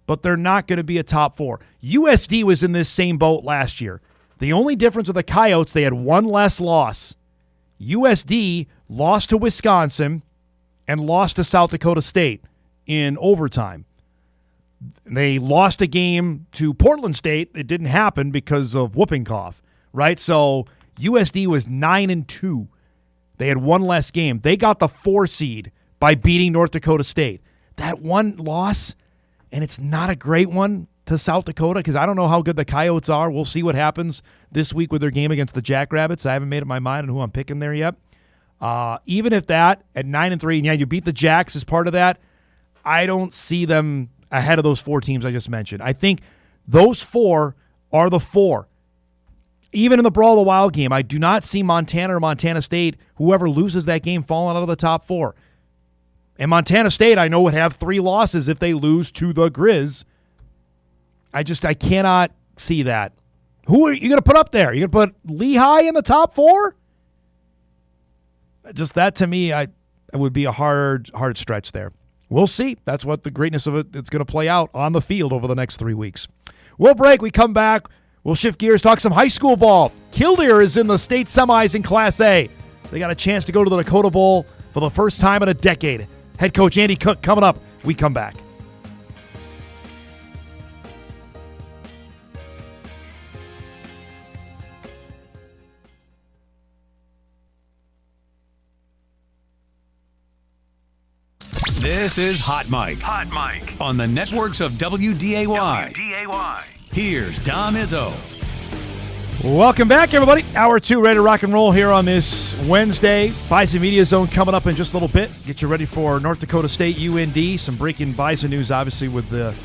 but they're not going to be a top 4. USD was in this same boat last year. The only difference with the Coyotes, they had one less loss. USD lost to Wisconsin and lost to South Dakota State in overtime. They lost a game to Portland State. It didn't happen because of whooping cough, right? So USD was 9-2. They had one less game. They got the 4 seed by beating North Dakota State. That one loss, and it's not a great one to South Dakota because I don't know how good the Coyotes are. We'll see what happens this week with their game against the Jackrabbits. I haven't made up my mind on who I'm picking there yet. Even if that, at 9-3, and yeah, you beat the Jacks as part of that, I don't see them ahead of those 4 teams I just mentioned. I think those 4 are the 4. Even in the Brawl of the Wild game, I do not see Montana or Montana State, whoever loses that game, falling out of the top 4. And Montana State, I know, would have 3 losses if they lose to the Grizz. I cannot see that. Who are you going to put up there? You going to put Lehigh in the top 4? Just that, to me, it would be a hard stretch there. We'll see. That's what the greatness of it's going to play out on the field over the next 3 weeks. We'll break. We come back. We'll shift gears, talk some high school ball. Killdeer is in the state semis in Class A. They got a chance to go to the Dakota Bowl for the first time in a decade. Head coach Andy Cook coming up. We come back. This is Hot Mike. Hot Mike. On the networks of WDAY. Here's Dom Izzo. Welcome back, everybody. Hour 2, ready to rock and roll here on this Wednesday. Bison Media Zone coming up in just a little bit. Get you ready for North Dakota State UND. Some breaking Bison news, obviously, with the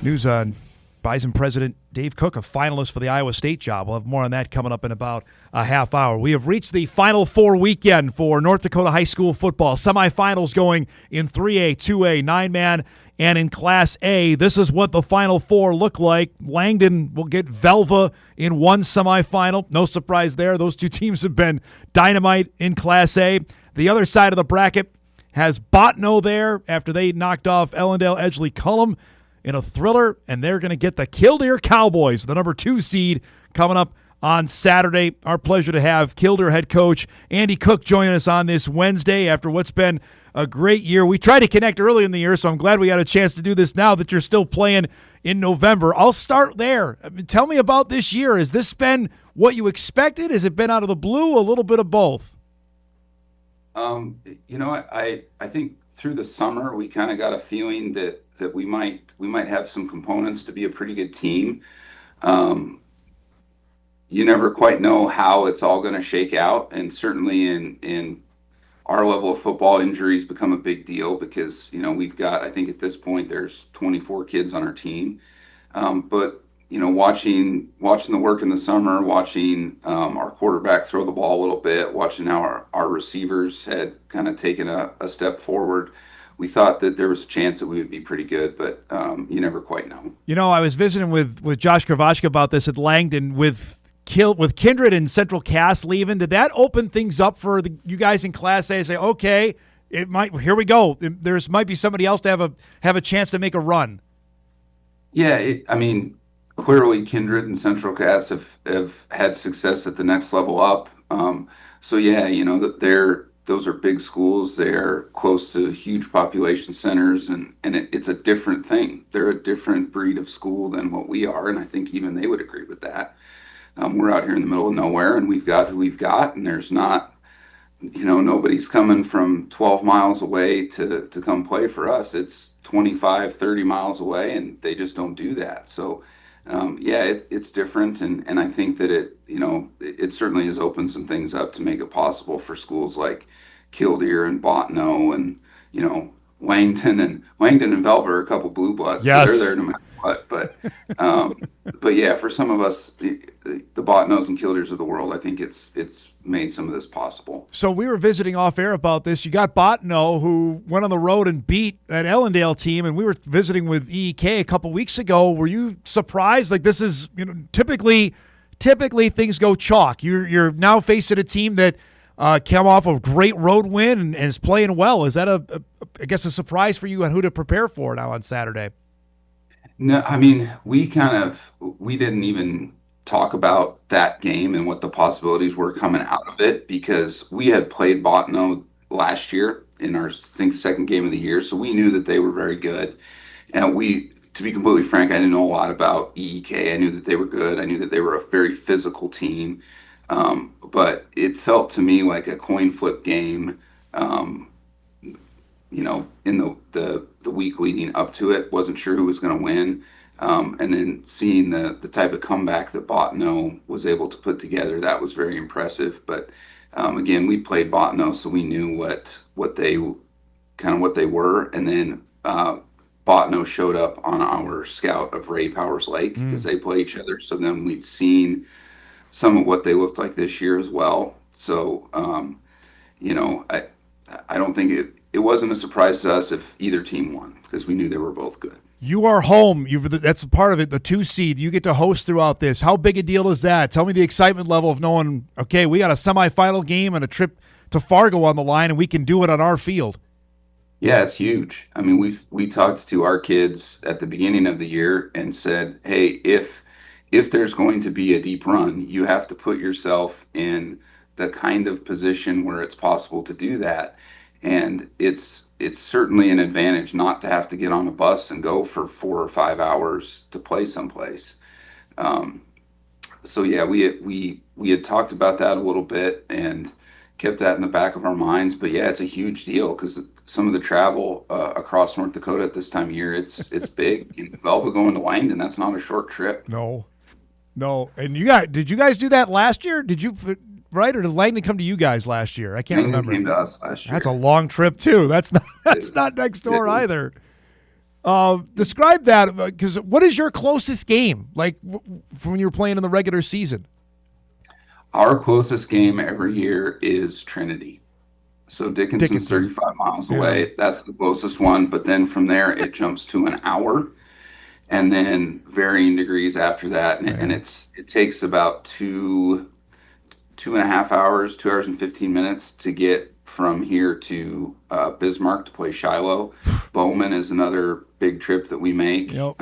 news on Bison President Dave Cook, a finalist for the Iowa State job. We'll have more on that coming up in about a half hour. We have reached the Final Four weekend for North Dakota high school football. Semifinals going in 3A, 2A, 9-man, and in Class A. This is what the Final Four look like. Langdon will get Velva in one semifinal. No surprise there. Those 2 teams have been dynamite in Class A. The other side of the bracket has Botno there after they knocked off Ellendale Edgeley Cullum in a thriller, and they're going to get the Killdeer Cowboys, the number 2 seed, coming up on Saturday. Our pleasure to have Killdeer head coach Andy Cook joining us on this Wednesday after what's been a great year. We tried to connect early in the year, so I'm glad we got a chance to do this now that you're still playing in November. I'll start there. Tell me about this year. Has this been what you expected? Has it been out of the blue? A little bit of both? I think through the summer we kind of got a feeling that we might have some components to be a pretty good team. You never quite know how it's all going to shake out, and certainly in our level of football, injuries become a big deal because we've got, I think at this point there's 24 kids on our team, but watching the work in the summer, watching our quarterback throw the ball a little bit, watching how our receivers had kind of taken a step forward, we thought that there was a chance that we would be pretty good, but you never quite know. I was visiting with Josh Kravachka about this at Langdon with Kindred and Central Cass leaving. Did that open things up for you guys in Class A? Say, okay, here we go. Might be somebody else to have a chance to make a run. Yeah, clearly Kindred and Central Cass have had success at the next level up. So yeah, those are big schools. They're close to huge population centers, and it's a different thing. They're a different breed of school than what we are, and I think even they would agree with that. We're out here in the middle of nowhere, and we've got who we've got, and there's not, nobody's coming from 12 miles away to come play for us. It's 25, 30 miles away, and they just don't do that. So, it's different, and I think that it certainly has opened some things up to make it possible for schools like Killdeer and Bottineau and, Langdon and Velva are a couple blue bloods. Yes. So they're there no matter what. But yeah, for some of us, the Bottineaus and Killdeers of the world, I think it's made some of this possible. So we were visiting off air about this. You got Bottineau, who went on the road and beat that Ellendale team, and we were visiting with EEK a couple weeks ago. Were you surprised? Like, this is, typically things go chalk. You're now facing a team that came off a great road win and is playing well. Is that a surprise for you on who to prepare for now on Saturday? No, I mean, we didn't even talk about that game and what the possibilities were coming out of it, because we had played Bottineau last year in our, I think, second game of the year. So we knew that they were very good. And to be completely frank, I didn't know a lot about EEK. I knew that they were good. I knew that they were a very physical team. But it felt to me like a coin flip game, in the week leading up to it. Wasn't sure who was going to win. And then seeing the type of comeback that Bottineau was able to put together, that was very impressive. But again, we played Bottineau, so we knew what they were. And then Bottineau showed up on our scout of Ray Powers Lake because they play each other. So then we'd seen some of what they looked like this year as well. So, I don't think it wasn't a surprise to us if either team won, because we knew they were both good. You are home. That's part of it, the 2 seed. You get to host throughout this. How big a deal is that? Tell me the excitement level of knowing, okay, we got a semifinal game and a trip to Fargo on the line, and we can do it on our field. Yeah, it's huge. I mean, we talked to our kids at the beginning of the year and said, hey, if there's going to be a deep run, you have to put yourself in the kind of position where it's possible to do that. And it's certainly an advantage not to have to get on a bus and go for 4 or 5 hours to play someplace. So yeah, we had talked about that a little bit and kept that in the back of our minds. But yeah, it's a huge deal because some of the travel across North Dakota at this time of year, it's big. In Velva going to Langdon, that's not a short trip. No. And did you guys do that last year? Did you? Right, or did Langdon come to you guys last year? I can't remember. Langdon came to us last year. That's a long trip too. That's not next door either. Describe that, because what is your closest game like when you were playing in the regular season? Our closest game every year is Trinity. So Dickinson's 35 miles away. That's the closest one. But then from there, it jumps to an hour, and then varying degrees after that. And it takes about 2.5 hours, 2 hours and 15 minutes to get from here to Bismarck to play Shiloh. Bowman is another big trip that we make. Yep.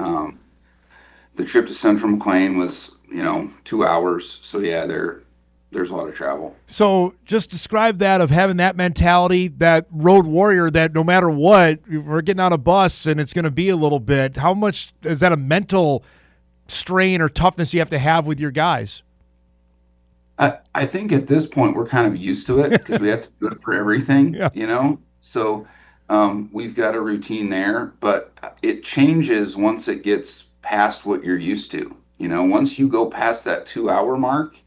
The trip to Central McLean was, 2 hours. So yeah, there's a lot of travel. So just describe that, of having that mentality, that road warrior, that no matter what, we're getting on a bus and it's going to be a little bit. How much is that a mental strain or toughness you have to have with your guys? I think at this point we're kind of used to it because we have to do it for everything, So we've got a routine there, but it changes once it gets past what you're used to. Once you go past that 2 hour mark,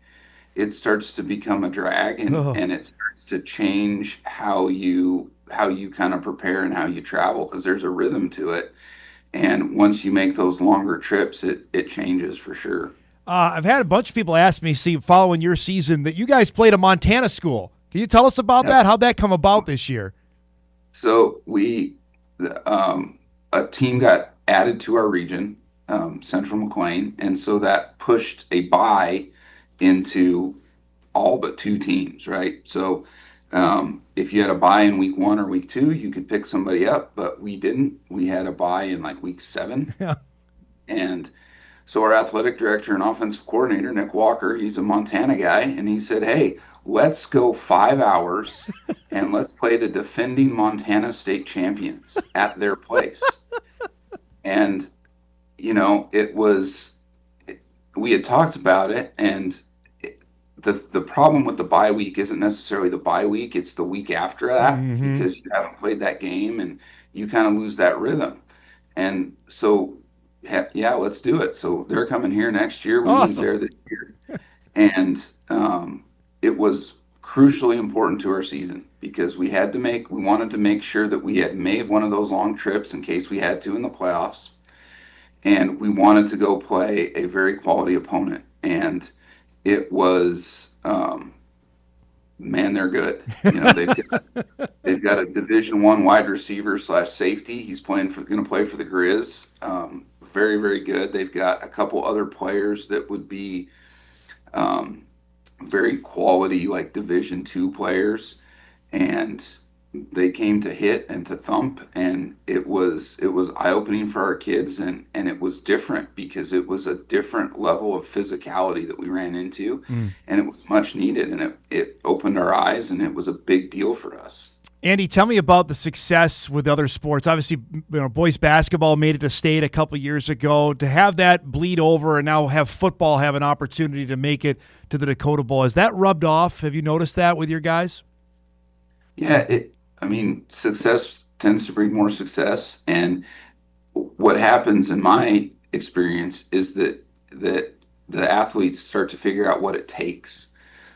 it starts to become a drag, and it starts to change how you kind of prepare and how you travel, because there's a rhythm to it. And once you make those longer trips, it changes for sure. I've had a bunch of people ask me, following your season, that you guys played a Montana school. Can you tell us about that? How'd that come about this year? So a team got added to our region, Central McLean, and so that pushed a bye into all but 2 teams, right? So if you had a bye in week 1 or week 2, you could pick somebody up, but we didn't. We had a bye in like week 7. Yeah. And So our athletic director and offensive coordinator, Nick Walker, he's a Montana guy, and he said, hey, let's go 5 hours and let's play the defending Montana state champions at their place. And, we had talked about it, and the problem with the bye week isn't necessarily the bye week, it's the week after that, because you haven't played that game and you kind of lose that rhythm. And so, yeah, let's do it. So they're coming here next year. We moved there this year. And it was crucially important to our season because we wanted to make sure that we had made one of those long trips in case we had to in the playoffs. And we wanted to go play a very quality opponent. And it was, man, they're good. They've got a Division I wide receiver / safety. He's going to play for the Grizz. Very, very good. They've got a couple other players that would be very quality, like Division II players, and they came to hit and to thump, and it was eye-opening for our kids, and it was different because it was a different level of physicality that we ran into, and it was much needed, and it opened our eyes, and it was a big deal for us. Andy, tell me about the success with other sports. Obviously, boys basketball made it to state a couple years ago. To have that bleed over and now have football have an opportunity to make it to the Dakota Bowl, has that rubbed off? Have you noticed that with your guys? Yeah, success tends to breed more success. And what happens in my experience is that the athletes start to figure out what it takes.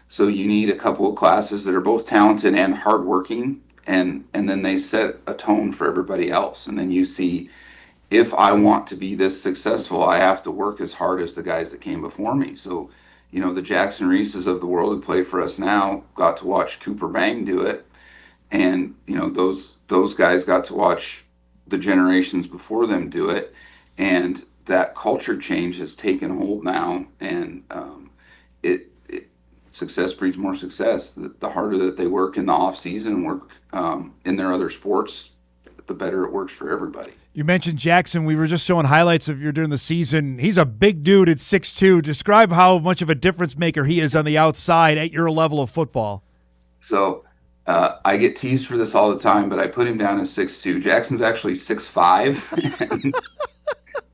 So you need a couple of classes that are both talented and hardworking, and then they set a tone for everybody else. And then you see, if I want to be this successful, I have to work as hard as the guys that came before me. So, the Jackson Reeses of the world who play for us now got to watch Cooper Bang do it. And, those guys got to watch the generations before them do it. And that culture change has taken hold now. And success breeds more success. The harder that they work in the off season, work in their other sports, the better it works for everybody. You mentioned Jackson. We were just showing highlights of you during the season. He's a big dude at 6'2". Describe how much of a difference maker he is on the outside at your level of football. So I get teased for this all the time, but I put him down as 6'2". Jackson's actually 6'5",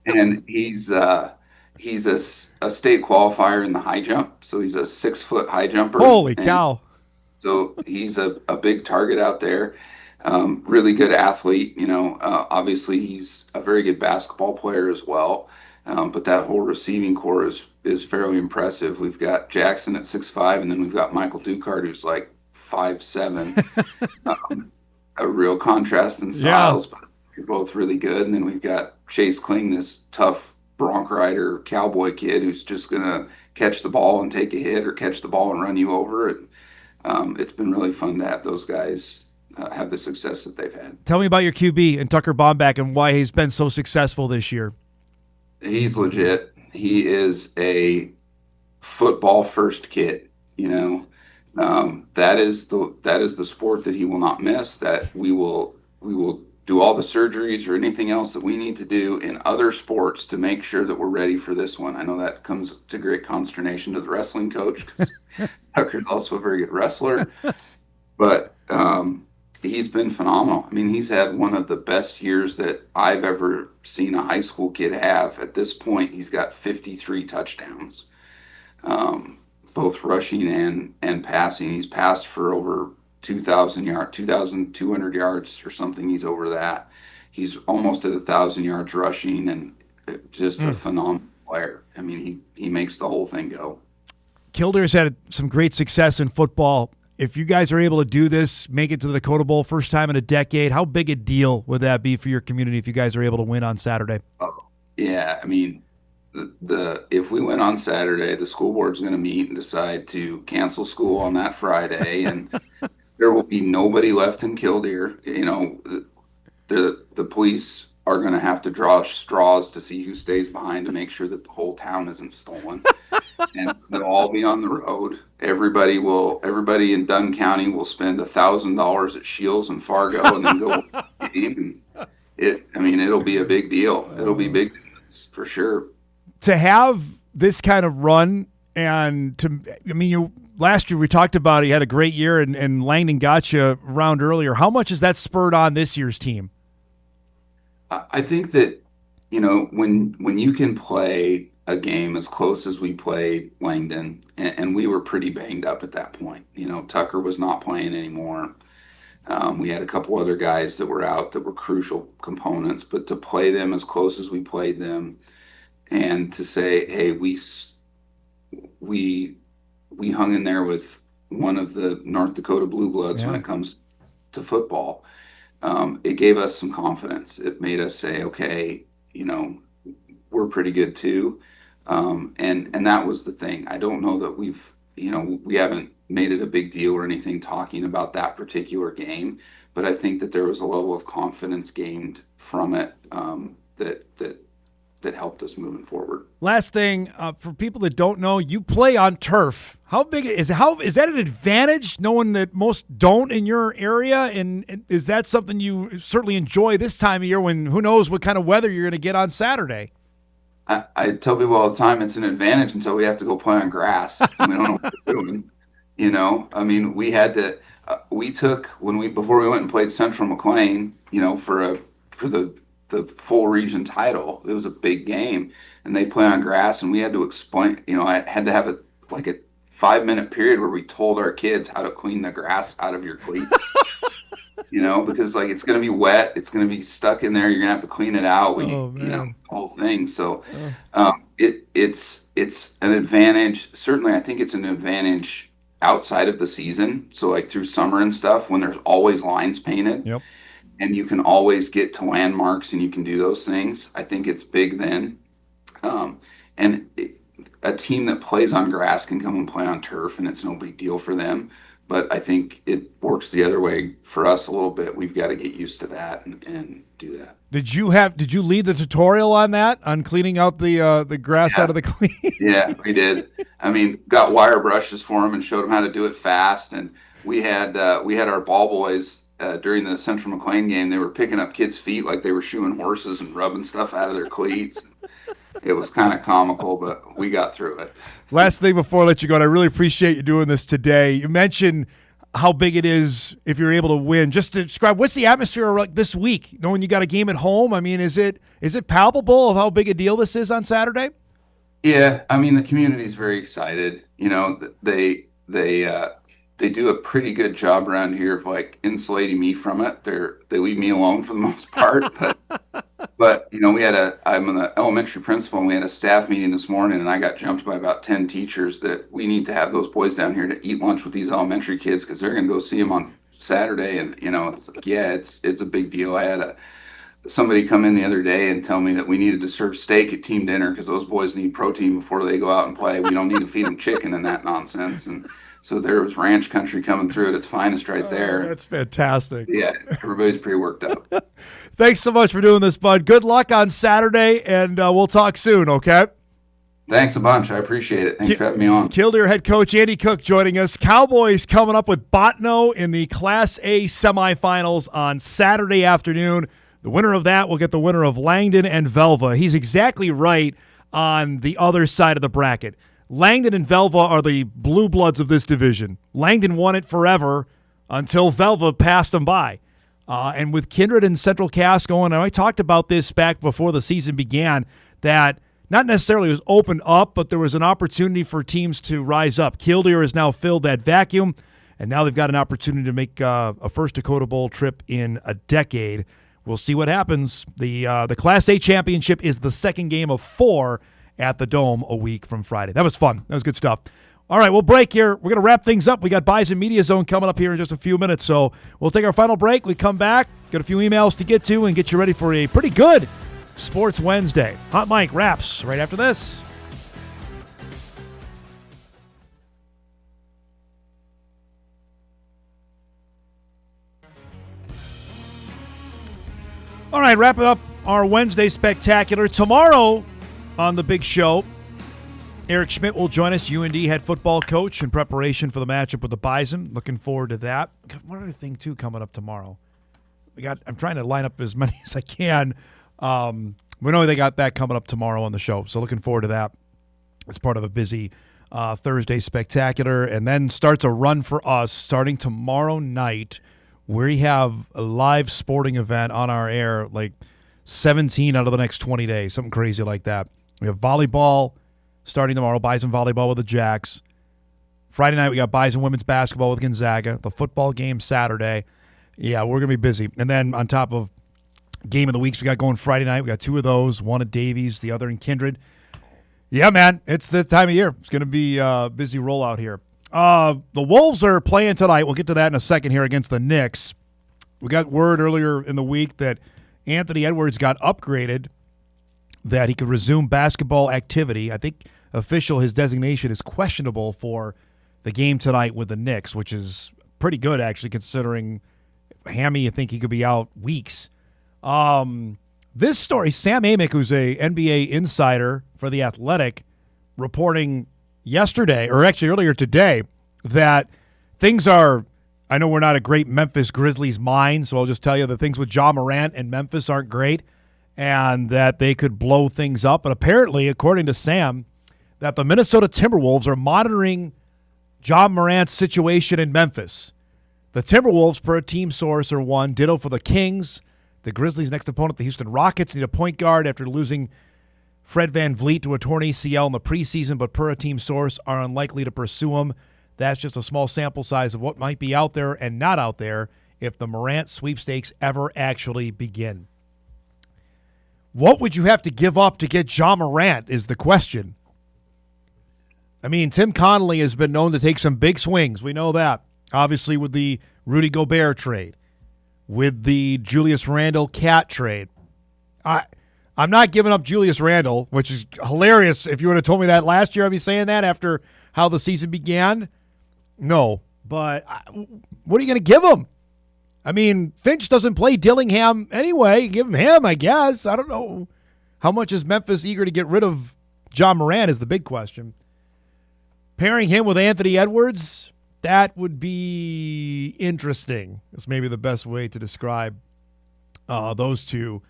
and he's a state qualifier in the high jump. So he's a 6-foot high jumper. Holy cow! So he's a big target out there. Really good athlete. Obviously he's a very good basketball player as well. But that whole receiving core is fairly impressive. We've got Jackson at 6'5", and then we've got Michael Ducard, who's like 5'7". A real contrast in styles, but they're both really good. And then we've got Chase Kling, this tough bronc rider cowboy kid who's just gonna catch the ball and take a hit, or catch the ball and run you over. And it's been really fun to have those guys have the success that they've had. Tell me about your QB and Tucker Bomback and why he's been so successful this year. He's legit. He is a football first kid. That is the sport that he will not miss. That we will do all the surgeries or anything else that we need to do in other sports to make sure that we're ready for this one. I know that comes to great consternation to the wrestling coach because Tucker's also a very good wrestler, but he's been phenomenal. I mean, he's had one of the best years that I've ever seen a high school kid have. At this point, he's got 53 touchdowns, both rushing and passing. He's passed for over 2,200 yards or something. He's over that. He's almost at 1,000 yards rushing, and just a phenomenal player. I mean, he makes the whole thing go. Killdeer's had some great success in football. If you guys are able to do this, make it to the Dakota Bowl, first time in a decade, how big a deal would that be for your community if you guys are able to win on Saturday? Oh, yeah. I mean, if we win on Saturday, the school board's going to meet and decide to cancel school on that Friday, and there will be nobody left in Killdeer. The police are going to have to draw straws to see who stays behind to make sure that the whole town isn't stolen. And they'll all be on the road. Everybody in Dunn County will spend $1,000 at Shields and Fargo and then go to the game. It'll be a big deal. It'll be big for sure. to have this kind of run, and last year we talked about he had a great year, and Langdon got you around earlier. How much has that spurred on this year's team? I think that, when you can play a game as close as we played Langdon, and we were pretty banged up at that point. Tucker was not playing anymore. We had a couple other guys that were out that were crucial components, but to play them as close as we played them, and to say, hey, we hung in there with one of the North Dakota Blue Bloods when it comes to football. It gave us some confidence. It made us say, okay, we're pretty good too. And that was the thing. I don't know that we haven't made it a big deal or anything talking about that particular game, but I think that there was a level of confidence gained from it that helped us moving forward. Last thing, for people that don't know, you play on turf. How big is that an advantage, knowing that most don't in your area? And is that something you certainly enjoy this time of year when who knows what kind of weather you're going to get on Saturday? I tell people all the time it's an advantage until we have to go play on grass. We don't know what we're doing. We had to. Before we went and played Central McLean, for the full region title. It was a big game, and they play on grass, and we had to explain. I had to have a 5-minute period where we told our kids how to clean the grass out of your cleats. Because it's going to be wet, it's going to be stuck in there. You're going to have to clean it out. The whole thing. So, it's an advantage. Certainly, I think it's an advantage outside of the season. So, through summer and stuff, when there's always lines painted. Yep. And you can always get to landmarks and you can do those things. I think it's big then. A team that plays on grass can come and play on turf, and it's no big deal for them. But I think it works the other way for us a little bit. We've got to get used to that and do that. Did you lead the tutorial on that, on cleaning out the grass out of the clean? Yeah, we did. Got wire brushes for them and showed them how to do it fast. And we had our ball boys. During the Central McLean game, they were picking up kids' feet like they were shoeing horses and rubbing stuff out of their cleats. It was kind of comical, but we got through it. Last thing before I let you go, and I really appreciate you doing this today. You mentioned how big it is if you're able to win. Just to describe, what's the atmosphere like this week, knowing you got a game at home? Is it palpable of how big a deal this is on Saturday? Yeah, the community is very excited. They do a pretty good job around here of insulating me from it. They leave me alone for the most part. But I'm an elementary principal, and we had a staff meeting this morning, and I got jumped by about 10 teachers that we need to have those boys down here to eat lunch with these elementary kids because they're going to go see them on Saturday. And it's a big deal. I had somebody come in the other day and tell me that we needed to serve steak at team dinner because those boys need protein before they go out and play. We don't need to feed them chicken and that nonsense. And so there was ranch country coming through at its finest right there. That's fantastic. Yeah, everybody's pretty worked up. Thanks so much for doing this, bud. Good luck on Saturday, and we'll talk soon, okay? Thanks a bunch. I appreciate it. Thanks for having me on. Killdeer head coach Andy Cook joining us. Cowboys coming up with Botno in the Class A semifinals on Saturday afternoon. The winner of that will get the winner of Langdon and Velva. He's exactly right on the other side of the bracket. Langdon and Velva are the blue bloods of this division. Langdon won it forever until Velva passed them by. And with Kindred and Central Cass going, and I talked about this back before the season began, that not necessarily was opened up, but there was an opportunity for teams to rise up. Killdeer has now filled that vacuum, and now they've got an opportunity to make a First Dakota Bowl trip in a decade. We'll see what happens. The Class A championship is the second game of 4 at the Dome a week from Friday. That was fun. That was good stuff. All right, we'll break here. We're going to wrap things up. We got Bison Media Zone coming up here in just a few minutes, so we'll take our final break. We come back, got a few emails to get to, and get you ready for a pretty good Sports Wednesday. Hot Mike wraps right after this. All right, wrapping up our Wednesday Spectacular. Tomorrow on the big show, Eric Schmidt will join us, UND head football coach, in preparation for the matchup with the Bison. Looking forward to that. Got one other thing, too, coming up tomorrow. I'm trying to line up as many as I can. We know they got that coming up tomorrow on the show, so looking forward to that. It's part of a busy Thursday spectacular, and then starts a run for us starting tomorrow night. We have a live sporting event on our air, like 17 out of the next 20 days, something crazy like that. We have volleyball starting tomorrow, Bison volleyball with the Jacks. Friday night, we got Bison women's basketball with Gonzaga. The football game Saturday. Yeah, we're going to be busy. And then on top of game of the weeks we got going Friday night, we got 2 of those, one at Davies, the other in Kindred. Yeah, man, it's this time of year. It's going to be a busy rollout here. The Wolves are playing tonight. We'll get to that in a second here against the Knicks. We got word earlier in the week that Anthony Edwards got upgraded, that he could resume basketball activity. I think his designation is questionable for the game tonight with the Knicks, which is pretty good, actually, considering hammy, I think he could be out weeks. This story, Sam Amick, who's a NBA insider for The Athletic, reporting yesterday, or actually earlier today, that things are, I know we're not a great Memphis Grizzlies mind, so I'll just tell you that things with Ja Morant and Memphis aren't great, and that they could blow things up. But apparently, according to Sam, that the Minnesota Timberwolves are monitoring Ja Morant's situation in Memphis. The Timberwolves, per a team source, are one. Ditto for the Kings. The Grizzlies' next opponent, the Houston Rockets, need a point guard after losing Fred VanVleet to a torn ACL in the preseason, but per a team source, are unlikely to pursue him. That's just a small sample size of what might be out there and not out there if the Morant sweepstakes ever actually begin. What would you have to give up to get Ja Morant is the question. I mean, Tim Connolly has been known to take some big swings. We know that. Obviously with the Rudy Gobert trade, with the Julius Randle Cat trade. I'm not giving up Julius Randle, which is hilarious. If you would have told me that last year, I'd be saying that after how the season began. No, but what are you going to give him? I mean, Finch doesn't play Dillingham anyway. Give him, I guess. I don't know. How much is Memphis eager to get rid of Ja Morant is the big question. Pairing him with Anthony Edwards, that would be interesting. That's maybe the best way to describe those two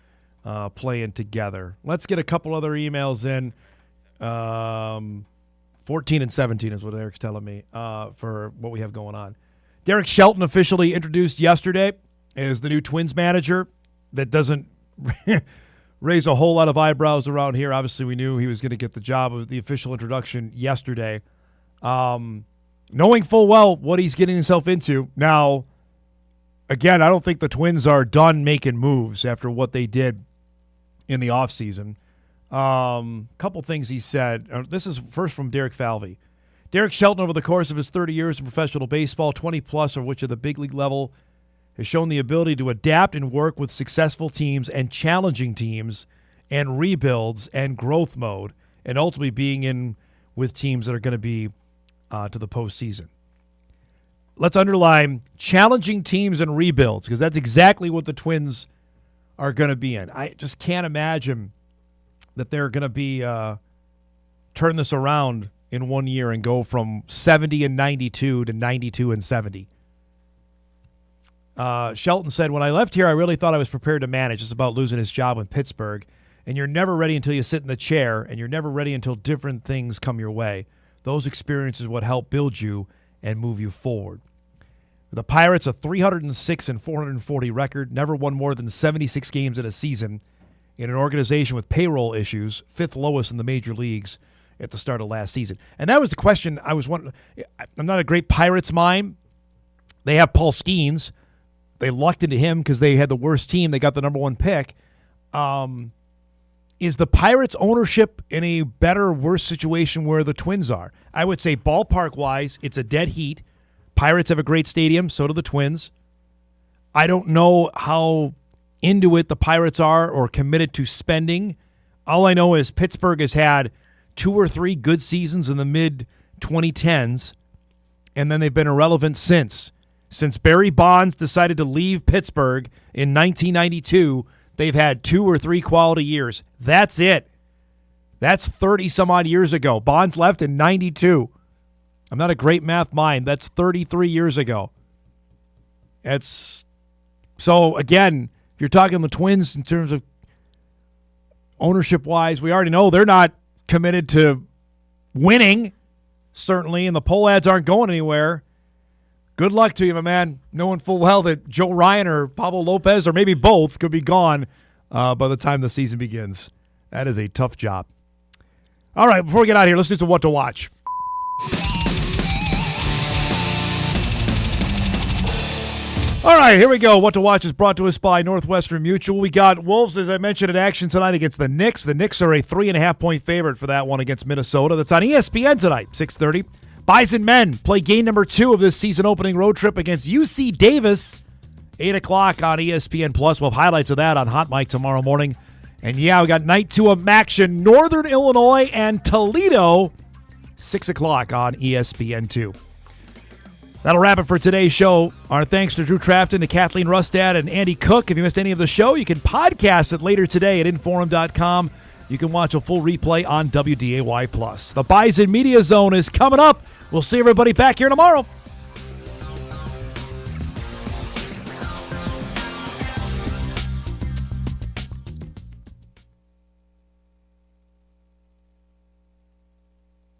playing together. Let's get a couple other emails in. 14 and 17 is what Eric's telling me for what we have going on. Derek Shelton officially introduced yesterday as the new Twins manager. That doesn't raise a whole lot of eyebrows around here. Obviously, we knew he was going to get the job of the official introduction yesterday. Knowing full well what he's getting himself into. Now, again, I don't think the Twins are done making moves after what they did in the offseason. Couple things he said. This is first from Derek Falvey. Derek Shelton, over the course of his 30 years in professional baseball, 20-plus of which at the big league level, has shown the ability to adapt and work with successful teams and challenging teams and rebuilds and growth mode, and ultimately being in with teams that are going to be to the postseason. Let's underline challenging teams and rebuilds, because that's exactly what the Twins are going to be in. I just can't imagine that they're going to be turn this around in 1 year and go from 70 and 92 to 92 and 70. Shelton said, when I left here, I really thought I was prepared to manage. It's about losing his job in Pittsburgh. And you're never ready until you sit in the chair, and you're never ready until different things come your way. Those experiences would help build you and move you forward. The Pirates, a 306 and 440 record, never won more than 76 games in a season in an organization with payroll issues, fifth lowest in the major leagues at the start of last season. And that was the question I was wondering. I'm not a great Pirates mime. They have Paul Skeens. They lucked into him because they had the worst team. They got the number one pick. Is the Pirates ownership in a better or worse situation where the Twins are? I would say ballpark-wise, it's a dead heat. Pirates have a great stadium, so do the Twins. I don't know how into it the Pirates are or committed to spending. All I know is Pittsburgh has had 2 or 3 good seasons in the mid-2010s, and then they've been irrelevant since. Since Barry Bonds decided to leave Pittsburgh in 1992, they've had 2 or 3 quality years. That's it. That's 30-some-odd years ago. Bonds left in 92. I'm not a great math mind. That's 33 years ago. So, again, if you're talking the Twins in terms of ownership-wise, we already know they're not committed to winning, certainly, and the poll ads aren't going anywhere. Good luck to you, my man, knowing full well that Joe Ryan or Pablo Lopez, or maybe both, could be gone by the time the season begins. That is a tough job. All right, before we get out of here, let's do some What to Watch. All right, here we go. What to Watch is brought to us by Northwestern Mutual. We got Wolves, as I mentioned, in action tonight against the Knicks. The Knicks are a 3.5-point favorite for that one against Minnesota. That's on ESPN tonight, 6:30. Bison men play game number 2 of this season-opening road trip against UC Davis, 8 o'clock on ESPN+. We'll have highlights of that on Hot Mic tomorrow morning. And, yeah, we got night 2 of action, Northern Illinois and Toledo, 6 o'clock on ESPN2. That'll wrap it for today's show. Our thanks to Drew Trafton, to Kathleen Rustad, and Andy Cook. If you missed any of the show, you can podcast it later today at Inforum.com. You can watch a full replay on WDAY+. The Bison Media Zone is coming up. We'll see everybody back here tomorrow.